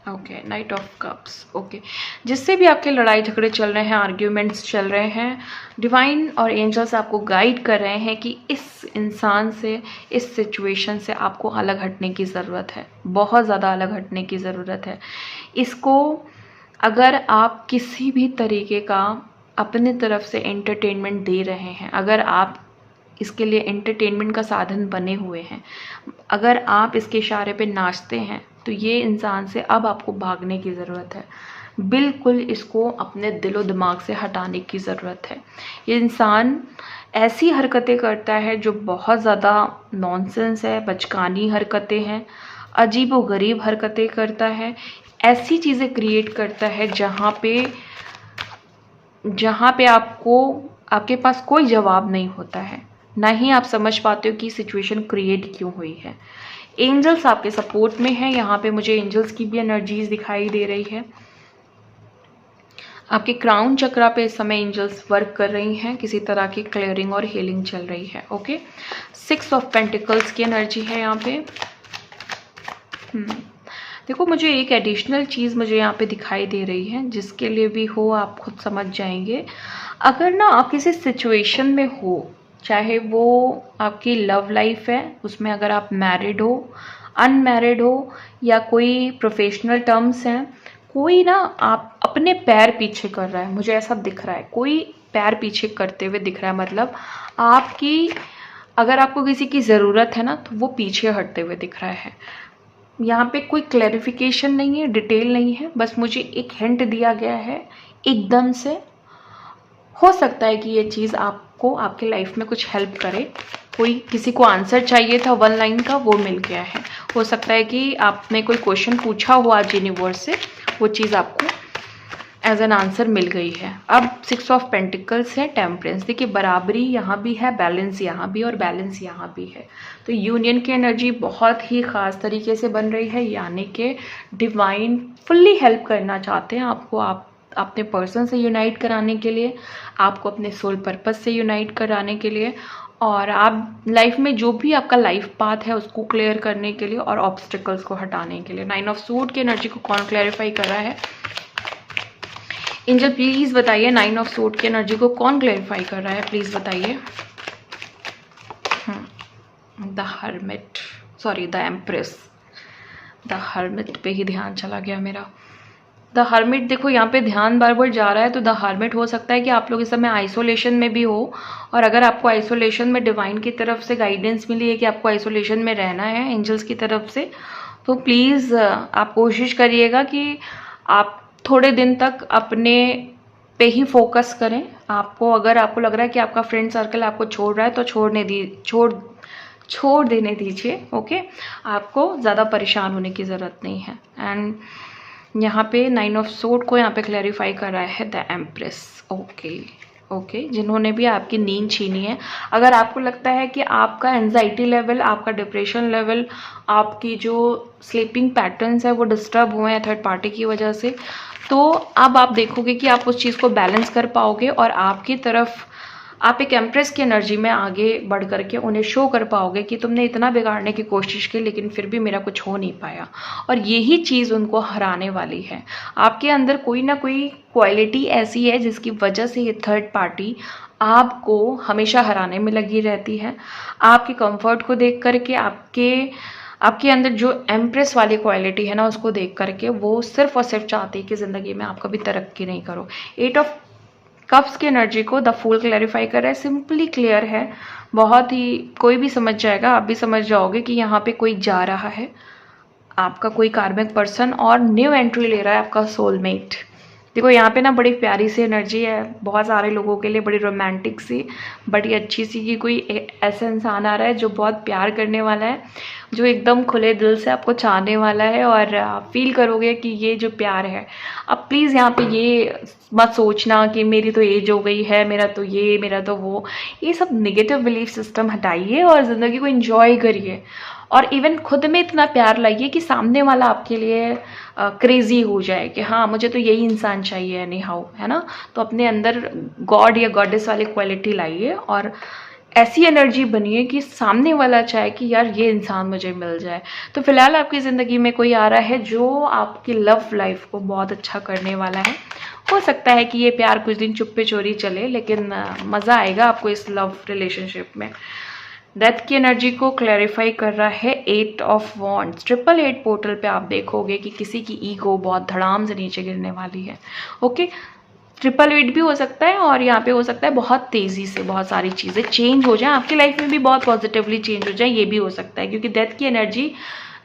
Okay, night of cups. Okay, जिससे भी आपके लड़ाई झगड़े चल रहे हैं, आर्ग्यूमेंट्स चल रहे हैं, डिवाइन और एंजल्स आपको गाइड कर रहे हैं कि इस इंसान से, इस सिचुएशन से आपको अलग हटने की ज़रूरत है, बहुत ज़्यादा अलग हटने की ज़रूरत है। इसको अगर आप किसी भी तरीके का अपने तरफ से एंटरटेनमेंट दे रहे हैं, अगर आप इसके लिए एंटरटेनमेंट का साधन बने हुए हैं, अगर आप इसके इशारे पे नाचते हैं, तो ये इंसान से अब आपको भागने की ज़रूरत है। बिल्कुल इसको अपने दिलो दिमाग से हटाने की ज़रूरत है। ये इंसान ऐसी हरकतें करता है जो बहुत ज़्यादा नॉनसेंस है, बचकानी हरकतें हैं, अजीब व गरीब हरकतें करता है, ऐसी चीज़ें क्रिएट करता है जहाँ पे आपके पास कोई जवाब नहीं होता है, ना ही आप समझ पाते हो कि सिचुएशन क्रिएट क्यों हुई है। एंजल्स आपके सपोर्ट में है। यहाँ पे मुझे एंजल्स की भी एनर्जीज दिखाई दे रही है। आपके क्राउन चक्रा पे इस समय एंजल्स वर्क कर रही हैं, किसी तरह की क्लियरिंग और हीलिंग चल रही है। ओके, 6 ऑफ पेंटिकल्स की एनर्जी है यहाँ पे। देखो, मुझे एक एडिशनल चीज़ मुझे यहाँ पे दिखाई दे रही है, जिसके लिए भी हो आप खुद समझ जाएंगे। अगर ना आप किसी सिचुएशन में हो, चाहे वो आपकी लव लाइफ है, उसमें अगर आप मैरिड हो, अनमैरिड हो, या कोई प्रोफेशनल टर्म्स हैं, कोई ना आप अपने पैर पीछे कर रहा है, मुझे ऐसा दिख रहा है, कोई पैर पीछे करते हुए दिख रहा है। मतलब अगर आपको किसी की ज़रूरत है ना, तो वो पीछे हटते हुए दिख रहा है। यहाँ पे कोई क्लैरिफिकेशन नहीं है, डिटेल नहीं है, बस मुझे एक हिंट दिया गया है एकदम से। हो सकता है कि ये चीज़ आपको आपके लाइफ में कुछ हेल्प करे। किसी को आंसर चाहिए था 1 लाइन का, वो मिल गया है। हो सकता है कि आपने कोई क्वेश्चन पूछा हो आज यूनिवर्स से, वो चीज़ आपको एज एन आंसर मिल गई है। अब 6 ऑफ पेंटिकल्स है, टेम्परेंस। देखिए, बराबरी यहाँ भी है, बैलेंस यहाँ भी और बैलेंस यहाँ भी है। तो यूनियन की एनर्जी बहुत ही ख़ास तरीके से बन रही है, यानी कि डिवाइन फुल्ली हेल्प करना चाहते हैं आपको, आप अपने पर्सन से यूनाइट कराने के लिए, आपको अपने सोल पर्पस से यूनाइट कराने के लिए, और आप लाइफ में जो भी आपका लाइफ पाथ है उसको क्लियर करने के लिए और ऑब्स्टिकल्स को हटाने के लिए। 9 ऑफ सूट की एनर्जी को कौन क्लैरिफाई कर रहा है? एंजल प्लीज़ बताइए, 9 ऑफ सूट की एनर्जी को कौन क्लैरिफाई कर रहा है, प्लीज़ बताइए। The hermit, sorry the empress. The hermit पे ही ध्यान चला गया मेरा। द हर्मिट, देखो यहाँ पे ध्यान बार बार जा रहा है, तो द हर्मिट हो सकता है कि आप लोग इस समय आइसोलेशन में भी हो, और अगर आपको आइसोलेशन में डिवाइन की तरफ से गाइडेंस मिली है कि आपको आइसोलेशन में रहना है एंजल्स की तरफ से, तो प्लीज़ आप कोशिश करिएगा कि आप थोड़े दिन तक अपने पे ही फोकस करें। आपको अगर आपको लग रहा है कि आपका फ्रेंड सर्कल आपको छोड़ रहा है तो छोड़ देने दीजिए। ओके, आपको ज़्यादा परेशान होने की ज़रूरत नहीं है। एंड यहाँ पे 9 ऑफ सोर्ड को यहाँ पे क्लैरिफाई कर रहा है द एम्प्रेस। ओके, जिन्होंने भी आपकी नींद छीनी है, अगर आपको लगता है कि आपका एंजाइटी लेवल, आपका डिप्रेशन लेवल, आपकी जो स्लीपिंग पैटर्न्स है वो डिस्टर्ब हुए हैं थर्ड पार्टी की वजह से, तो अब आप देखोगे कि आप उस चीज़ को बैलेंस कर पाओगे और आपकी तरफ आप एक एम्प्रेस की एनर्जी में आगे बढ़ करके उन्हें शो कर पाओगे कि तुमने इतना बिगाड़ने की कोशिश की लेकिन फिर भी मेरा कुछ हो नहीं पाया। और यही चीज़ उनको हराने वाली है। आपके अंदर कोई ना कोई क्वालिटी ऐसी है जिसकी वजह से ये थर्ड पार्टी आपको हमेशा हराने में लगी रहती है। आपके कंफर्ट को देख करके, आपके अंदर जो एम्प्रेस वाली क्वालिटी है ना, उसको देख करके वो सिर्फ और सिर्फ चाहती है कि ज़िंदगी में आप कभी तरक्की नहीं करो। 8 ऑफ कप्स की एनर्जी को द फूल क्लैरिफाई कर रहा है। सिंपली क्लियर है, बहुत ही, कोई भी समझ जाएगा, आप भी समझ जाओगे कि यहाँ पे कोई जा रहा है, आपका कोई कार्मिक पर्सन, और न्यू एंट्री ले रहा है आपका सोलमेट। देखो यहाँ पे ना बड़ी प्यारी सी एनर्जी है, बहुत सारे लोगों के लिए बड़ी रोमांटिक सी, बड़ी अच्छी सी, कि कोई ऐसा इंसान आ रहा है जो बहुत प्यार करने वाला है, जो एकदम खुले दिल से आपको चाहने वाला है, और आप फील करोगे कि ये जो प्यार है। अब प्लीज़ यहाँ पे ये मत सोचना कि मेरी तो एज हो गई है, मेरा तो ये, मेरा तो वो, ये सब नेगेटिव बिलीफ सिस्टम हटाइए और ज़िंदगी को एंजॉय करिए। और इवन खुद में इतना प्यार लाइए कि सामने वाला आपके लिए क्रेजी हो जाए कि हाँ, मुझे तो यही इंसान चाहिए एनी हाउ, है ना। तो अपने अंदर गॉड या गॉडेस वाली क्वालिटी लाइए और ऐसी एनर्जी बनिए कि सामने वाला चाहे कि यार ये इंसान मुझे मिल जाए। तो फिलहाल आपकी ज़िंदगी में कोई आ रहा है जो आपकी लव लाइफ को बहुत अच्छा करने वाला है। हो सकता है कि ये प्यार कुछ दिन चुप्पे चोरी चले, लेकिन मज़ा आएगा आपको इस लव रिलेशनशिप में। डेथ की एनर्जी को क्लैरिफाई कर रहा है 8 ऑफ वॉन्ड्स। 888 पोर्टल पे आप देखोगे कि किसी की ईगो बहुत धड़ाम से नीचे गिरने वाली है। ओके, 888 भी हो सकता है, और यहाँ पे हो सकता है बहुत तेज़ी से बहुत सारी चीज़ें चेंज हो जाएं, आपकी लाइफ में भी बहुत पॉजिटिवली चेंज हो जाए, ये भी हो सकता है। क्योंकि डेथ की एनर्जी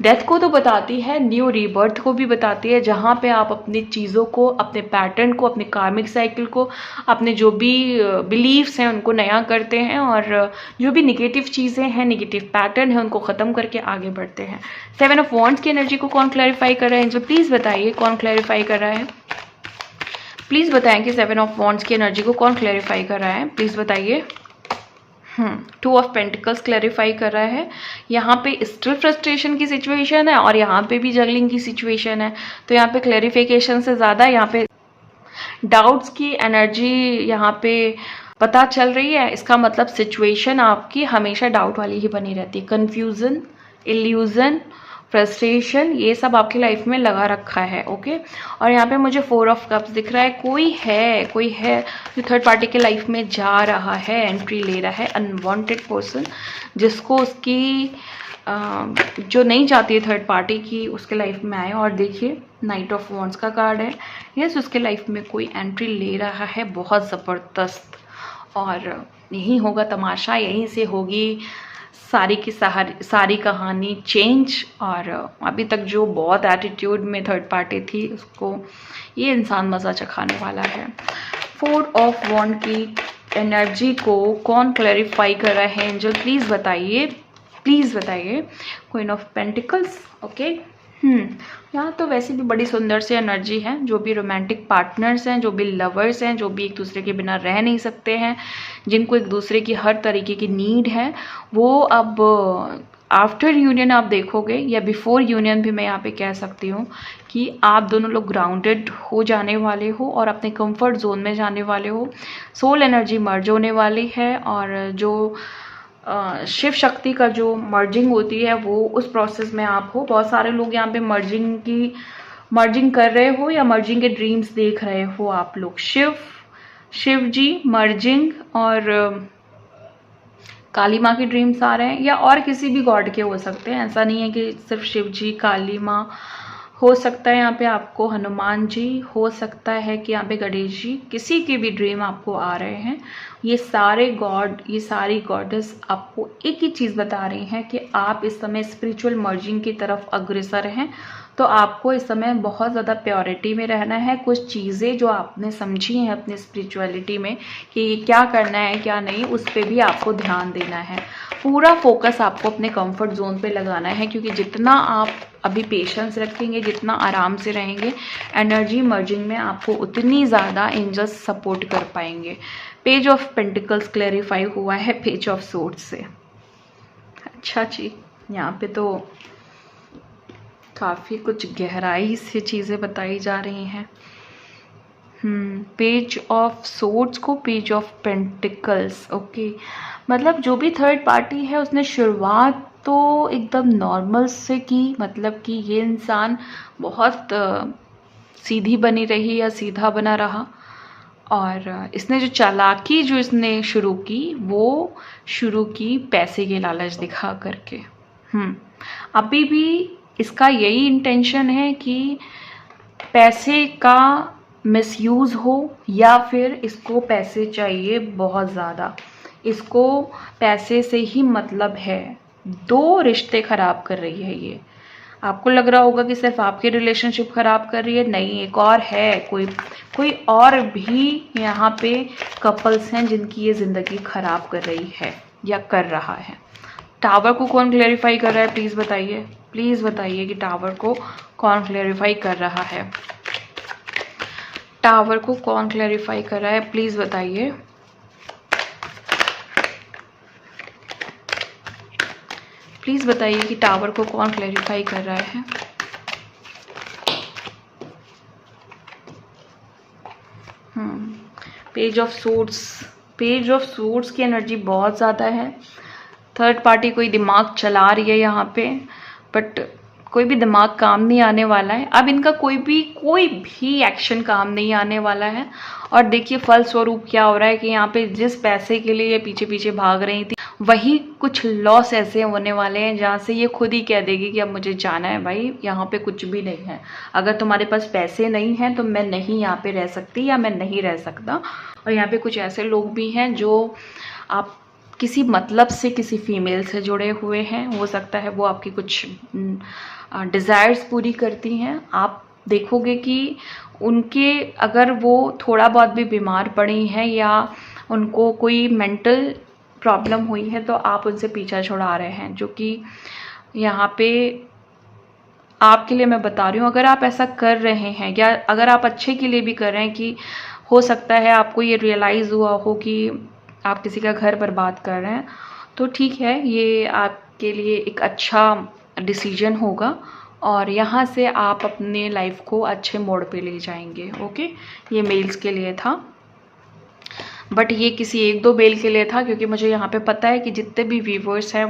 डेथ को तो बताती है, न्यू रीबर्थ को भी बताती है, जहाँ पे आप अपनी चीज़ों को, अपने पैटर्न को, अपने कार्मिक साइकिल को, अपने जो भी बिलीव्स हैं उनको नया करते हैं, और जो भी निगेटिव चीज़ें हैं, निगेटिव पैटर्न है, उनको ख़त्म करके आगे बढ़ते हैं। 7 ऑफ वॉन्ड्स की एनर्जी को कौन क्लैरिफाई कर रहा है? एंजल प्लीज़ बताइए कौन क्लैरिफाई कर रहा है। प्लीज़ बताएं कि 7 ऑफ वॉन्ड्स की एनर्जी को कौन क्लैरिफाई कर रहा है, प्लीज़ बताइए। 2 ऑफ पेंटिकल्स क्लैरिफाई कर रहा है। यहाँ पे स्टिल फ्रस्ट्रेशन की सिचुएशन है, और यहाँ पे भी जगलिंग की सिचुएशन है। तो यहाँ पे क्लैरिफिकेशन से ज़्यादा यहाँ पे डाउट्स की एनर्जी यहाँ पे पता चल रही है। इसका मतलब सिचुएशन आपकी हमेशा डाउट वाली ही बनी रहती है। कन्फ्यूज़न, इल्यूज़न, फ्रस्ट्रेशन, ये सब आपकी लाइफ में लगा रखा है। ओके, और यहाँ पे मुझे 4 ऑफ कप्स दिख रहा है। कोई है जो थर्ड पार्टी के लाइफ में जा रहा है, एंट्री ले रहा है, अनवांटेड पर्सन, जिसको उसकी जो नहीं चाहती है थर्ड पार्टी की उसके लाइफ में आए। और देखिए, नाइट ऑफ वॉन्ड्स का कार्ड है। यस, उसके लाइफ में कोई एंट्री ले रहा है बहुत ज़बरदस्त, और यही होगा तमाशा, यहीं से होगी सारी की सारी कहानी चेंज। और अभी तक जो बहुत एटीट्यूड में थर्ड पार्टी थी, उसको ये इंसान मज़ा चखाने वाला है। 4 ऑफ वॉन्ड की एनर्जी को कौन क्लैरिफाई कर रहा है? एंजल प्लीज़ बताइए, प्लीज़ बताइए। Queen of pentacles. ओके, यहाँ तो वैसे भी बड़ी सुंदर सी एनर्जी है। जो भी रोमांटिक पार्टनर्स हैं, जो भी लवर्स हैं, जो भी एक दूसरे के बिना रह नहीं सकते हैं, जिनको एक दूसरे की हर तरीके की नीड है, वो अब आफ्टर यूनियन आप देखोगे, या बिफोर यूनियन भी मैं यहाँ पे कह सकती हूँ, कि आप दोनों लोग ग्राउंडेड हो जाने वाले हो और अपने कंफर्ट जोन में जाने वाले हो। सोल एनर्जी मर्ज होने वाली है, और जो शिव शक्ति का जो मर्जिंग होती है वो उस प्रोसेस में आप हो। बहुत सारे लोग यहाँ पे मर्जिंग कर रहे हो, या मर्जिंग के ड्रीम्स देख रहे हो आप लोग। शिव जी, मर्जिंग और काली माँ के ड्रीम्स आ रहे हैं, या और किसी भी गॉड के हो सकते हैं, ऐसा नहीं है कि सिर्फ शिव जी, काली माँ। हो सकता है यहाँ पे आपको हनुमान जी, हो सकता है कि यहाँ पे गणेश जी, किसी के भी ड्रीम आपको आ रहे हैं। ये सारे गॉड, ये सारी गॉडेस आपको एक ही चीज़ बता रही हैं कि आप इस समय स्पिरिचुअल मर्जिंग की तरफ अग्रसर हैं। तो आपको इस समय बहुत ज़्यादा प्योरिटी में रहना है। कुछ चीज़ें जो आपने समझी हैं अपनी स्पिरिचुअलिटी में कि ये क्या करना है क्या नहीं, उस पर भी आपको ध्यान देना है। पूरा फोकस आपको अपने कंफर्ट जोन पे लगाना है, क्योंकि जितना आप अभी पेशेंस रखेंगे, जितना आराम से रहेंगे, एनर्जी मर्जिंग में आपको उतनी ज़्यादा एंजल्स सपोर्ट कर पाएंगे। पेज ऑफ पेंटिकल्स क्लैरिफाई हुआ है पेज ऑफ सोर्ड्स से। अच्छा जी, यहाँ पे तो काफ़ी कुछ गहराई से चीज़ें बताई जा रही हैं। पेज ऑफ सोर्ड्स को पेज ऑफ पेंटिकल्स, ओके। मतलब जो भी थर्ड पार्टी है उसने शुरुआत तो एकदम नॉर्मल से की, मतलब कि ये इंसान बहुत सीधी बनी रही या सीधा बना रहा, और इसने जो चालाकी जो इसने शुरू की वो शुरू की पैसे के लालच दिखा करके। अभी भी इसका यही इंटेंशन है कि पैसे का मिसयूज़ हो, या फिर इसको पैसे चाहिए बहुत ज़्यादा, इसको पैसे से ही मतलब है। दो रिश्ते खराब कर रही है ये। आपको लग रहा होगा कि सिर्फ आपके रिलेशनशिप खराब कर रही है, नहीं, एक और है, कोई और भी यहाँ पे कपल्स हैं जिनकी ये ज़िंदगी खराब कर रही है या कर रहा है। टावर को कौन क्लेरिफाई कर रहा है, प्लीज़ बताइए, प्लीज़ बताइए कि टावर को कौन क्लेरिफाई कर रहा है। टावर को कौन क्लेरिफाई कर रहा है, प्लीज़ बताइए। प्लीज़ बताइए कि टावर को कौन क्लेरिफाई कर रहा है। Page of swords, page of swords की एनर्जी बहुत ज़्यादा है। थर्ड पार्टी कोई दिमाग चला रही है यहाँ पे, बट कोई भी दिमाग काम नहीं आने वाला है। अब इनका कोई भी एक्शन काम नहीं आने वाला है। और देखिए फल स्वरूप क्या हो रहा है कि यहाँ पे जिस पैसे के लिए ये पीछे पीछे भाग रही थी, वही कुछ लॉस ऐसे होने वाले हैं जहाँ से ये खुद ही कह देगी कि अब मुझे जाना है भाई, यहाँ पे कुछ भी नहीं है। अगर तुम्हारे पास पैसे नहीं हैं तो मैं नहीं यहाँ पे रह सकती या मैं नहीं रह सकता। और यहाँ पे कुछ ऐसे लोग भी हैं जो आप किसी मतलब से किसी फीमेल से जुड़े हुए हैं। हो सकता है वो आपकी कुछ डिज़ायर्स पूरी करती हैं। आप देखोगे कि उनके, अगर वो थोड़ा बहुत भी बीमार पड़ी हैं या उनको कोई मेंटल प्रॉब्लम हुई है तो आप उनसे पीछा छुड़ा रहे हैं, जो कि यहाँ पे आपके लिए मैं बता रही हूँ। अगर आप ऐसा कर रहे हैं या अगर आप अच्छे के लिए भी कर रहे हैं, कि हो सकता है आपको ये रियलाइज़ हुआ हो कि आप किसी का घर बर्बाद कर रहे हैं, तो ठीक है, ये आपके लिए एक अच्छा डिसीजन होगा और यहाँ से आप अपने लाइफ को अच्छे मोड़ पे ले जाएंगे। ओके, ये मेल्स के लिए था, बट ये किसी एक दो मेल के लिए था, क्योंकि मुझे यहाँ पे पता है कि जितने भी व्यूवर्स हैं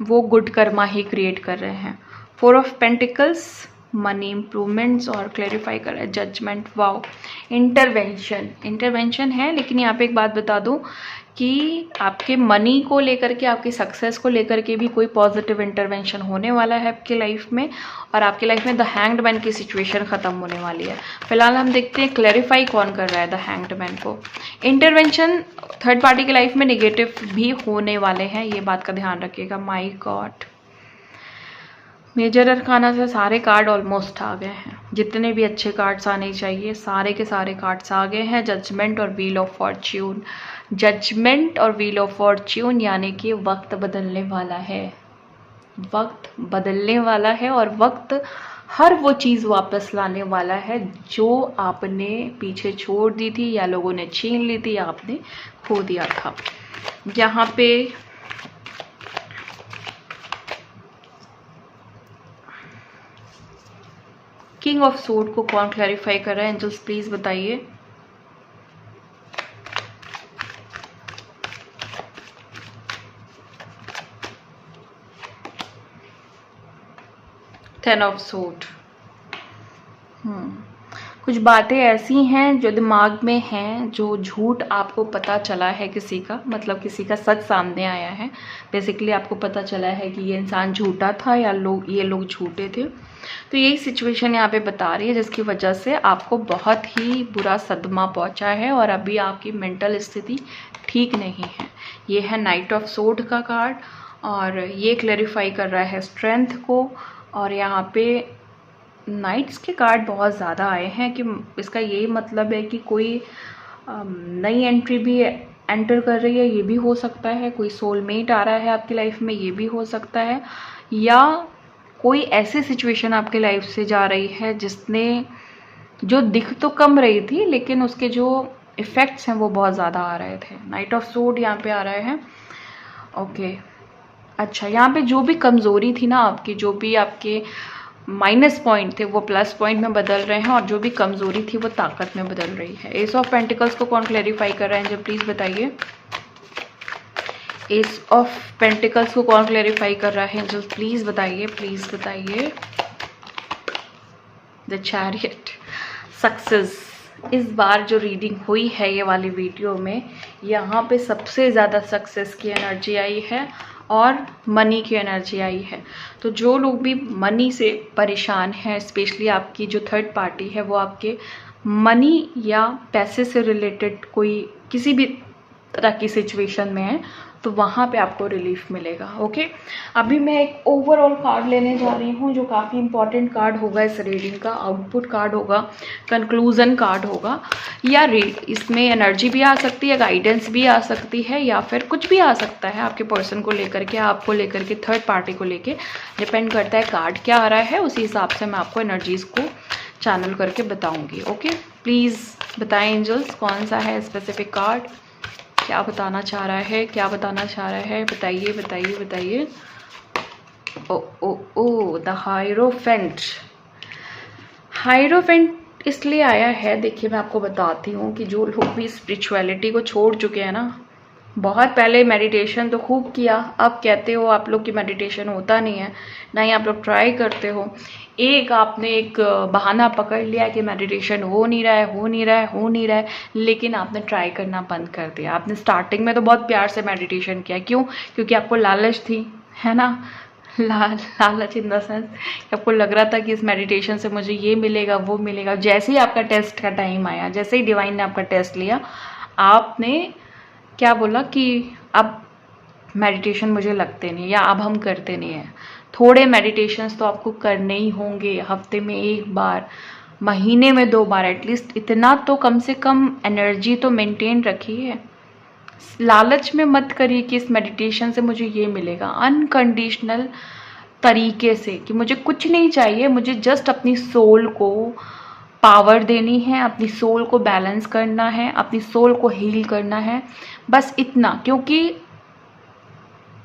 वो गुड कर्मा ही क्रिएट कर रहे हैं। 4 ऑफ पेंटिकल्स, मनी इम्प्रूवमेंट्स और क्लैरिफाई कर रहा है जजमेंट। वाओ, इंटरवेंशन है। लेकिन यहाँ पे एक बात बता दूँ कि आपके मनी को लेकर के, आपकी सक्सेस को लेकर के भी कोई पॉजिटिव इंटरवेंशन होने वाला है आपकी लाइफ में, और आपकी लाइफ में द हैंग्ड मैन की सिचुएशन ख़त्म होने वाली है। फिलहाल हम देखते हैं क्लैरिफाई कौन कर रहा है द हैंग्ड मैन को। इंटरवेंशन थर्ड पार्टी की लाइफ में नेगेटिव भी होने वाले हैं, ये बात का ध्यान रखिएगा। माई गॉड, मेजर अरकाना से सारे कार्ड ऑलमोस्ट आ गए हैं। जितने भी अच्छे कार्ड्स आने चाहिए सारे के सारे कार्ड्स आ गए हैं। जजमेंट और व्हील ऑफ फॉर्च्यून, जजमेंट और व्हील ऑफ फॉर्च्यून, यानी कि वक्त बदलने वाला है, वक्त बदलने वाला है, और वक्त हर वो चीज़ वापस लाने वाला है जो आपने पीछे छोड़ दी थी, या लोगों ने छीन ली थी, या आपने खो दिया था। यहाँ पे किंग ऑफ सोर्ड को कौन क्लैरिफाई कर रहा है, एंजल्स प्लीज बताइए। टेन ऑफ सोर्ड, कुछ बातें ऐसी हैं जो दिमाग में हैं, जो झूठ आपको पता चला है किसी का, मतलब किसी का सच सामने आया है। बेसिकली आपको पता चला है कि ये इंसान झूठा था या ये लोग झूठे थे। तो यही सिचुएशन यहाँ पे बता रही है, जिसकी वजह से आपको बहुत ही बुरा सदमा पहुंचा है और अभी आपकी मेंटल स्थिति ठीक नहीं है। ये है नाइट ऑफ सोर्ड का कार्ड और ये क्लैरिफाई कर रहा है स्ट्रेंथ को। और यहाँ पे नाइट्स के कार्ड बहुत ज़्यादा आए हैं कि इसका यही मतलब है कि कोई नई एंट्री भी एंटर कर रही है, ये भी हो सकता है। कोई सोलमेट आ रहा है आपकी लाइफ में, ये भी हो सकता है। या कोई ऐसी सिचुएशन आपकी लाइफ से जा रही है जिसने जो दिख तो कम रही थी, लेकिन उसके जो इफ़ेक्ट्स हैं वो बहुत ज़्यादा आ रहे थे। नाइट ऑफ सोर्ड यहाँ पे आ रहे हैं। ओके, अच्छा, यहाँ पे जो भी कमज़ोरी थी ना आपकी, जो भी आपके माइनस पॉइंट थे वो प्लस पॉइंट में बदल रहे हैं और जो भी कमज़ोरी थी वो ताकत में बदल रही है। एस ऑफ पेंटिकल्स को कौन क्लैरिफाई कर रहे हैं जब, प्लीज़ बताइए। एस ऑफ पेंटिकल्स को कौन क्लैरिफाई कर रहा है जब, प्लीज़ बताइए, प्लीज़ बताइए। The chariot, success. इस बार जो रीडिंग हुई है ये वाली वीडियो में, यहाँ पे सबसे ज़्यादा सक्सेस की एनर्जी आई है और मनी की एनर्जी आई है। तो जो लोग भी मनी से परेशान हैं, स्पेशली आपकी जो थर्ड पार्टी है वो आपके मनी या पैसे से रिलेटेड कोई किसी भी तरह की सिचुएशन में है, तो वहाँ पे आपको रिलीफ मिलेगा। ओके, अभी मैं एक ओवरऑल कार्ड लेने जा रही हूँ जो काफ़ी इंपॉर्टेंट कार्ड होगा इस रीडिंग का। आउटपुट कार्ड होगा, कंक्लूजन कार्ड होगा, या इसमें एनर्जी भी आ सकती है, गाइडेंस भी आ सकती है, या फिर कुछ भी आ सकता है आपके पर्सन को लेकर के, आपको लेकर के, थर्ड पार्टी को लेके। डिपेंड करता है कार्ड क्या आ रहा है, उसी हिसाब से मैं आपको एनर्जीज़ को चैनल करके बताऊँगी। ओके, प्लीज़ बताएं एंजल्स कौन सा है स्पेसिफिक कार्ड, क्या बताना चाह रहा है, क्या बताना चाह रहा है, बताइए बताइए बताइए। ओ ओ ओ, द हायरोफेंट। हायरोफेंट इसलिए आया है, देखिए मैं आपको बताती हूँ कि जो लोग भी स्पिरिचुअलिटी को छोड़ चुके हैं ना, बहुत पहले मेडिटेशन तो खूब किया, अब कहते हो आप लोग की मेडिटेशन होता नहीं है, ना ही आप लोग ट्राई करते हो। आपने एक बहाना पकड़ लिया कि मेडिटेशन हो नहीं रहा है, हो नहीं रहा है, हो नहीं रहा है, लेकिन आपने ट्राई करना बंद कर दिया। आपने स्टार्टिंग में तो बहुत प्यार से मेडिटेशन किया, क्यों? क्योंकि आपको लालच थी, है ना। लालच इन द सेंस कि आपको लग रहा था कि इस मेडिटेशन से मुझे ये मिलेगा, वो मिलेगा। जैसे ही आपका टेस्ट का टाइम आया, जैसे ही डिवाइन ने आपका टेस्ट लिया, आपने क्या बोला कि अब मेडिटेशन मुझे लगते नहीं, या अब हम करते नहीं हैं। थोड़े मेडिटेशंस तो आपको करने ही होंगे, हफ्ते में 1 बार, महीने में 2 बार, एटलीस्ट इतना तो कम से कम एनर्जी तो मेंटेन रखिए। लालच में मत करिए कि इस मेडिटेशन से मुझे ये मिलेगा। अनकंडीशनल तरीके से कि मुझे कुछ नहीं चाहिए, मुझे जस्ट अपनी सोल को पावर देनी है, अपनी सोल को बैलेंस करना है, अपनी सोल को हील करना है, बस इतना। क्योंकि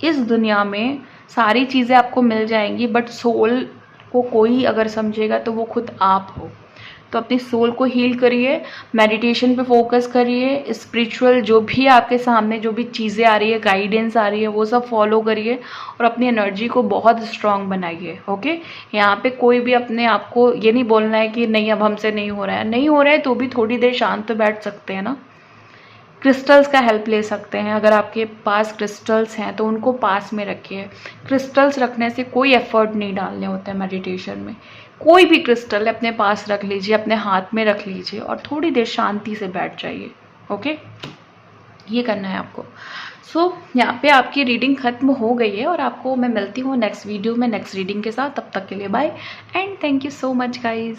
इस दुनिया में सारी चीज़ें आपको मिल जाएंगी, बट सोल को कोई अगर समझेगा तो वो खुद आप हो। तो अपनी सोल को हील करिए, मेडिटेशन पे फोकस करिए, स्पिरिचुअल जो भी आपके सामने जो भी चीज़ें आ रही है, गाइडेंस आ रही है, वो सब फॉलो करिए और अपनी एनर्जी को बहुत स्ट्रांग बनाइए। ओके, यहाँ पे कोई भी अपने आप को ये नहीं बोलना है कि नहीं अब हमसे नहीं हो रहा है। नहीं हो रहा है तो भी थोड़ी देर शांत तो बैठ सकते हैं ना। क्रिस्टल्स का हेल्प ले सकते हैं, अगर आपके पास क्रिस्टल्स हैं तो उनको पास में रखिए। क्रिस्टल्स रखने से कोई एफर्ट नहीं डालने होते हैं मेडिटेशन में। कोई भी क्रिस्टल अपने पास रख लीजिए, अपने हाथ में रख लीजिए और थोड़ी देर शांति से बैठ जाइए। ओके, ये करना है आपको। सो यहाँ पे आपकी रीडिंग खत्म हो गई है और आपको मैं मिलती हूँ नेक्स्ट वीडियो में नेक्स्ट रीडिंग के साथ। तब तक के लिए bye and thank you so much guys.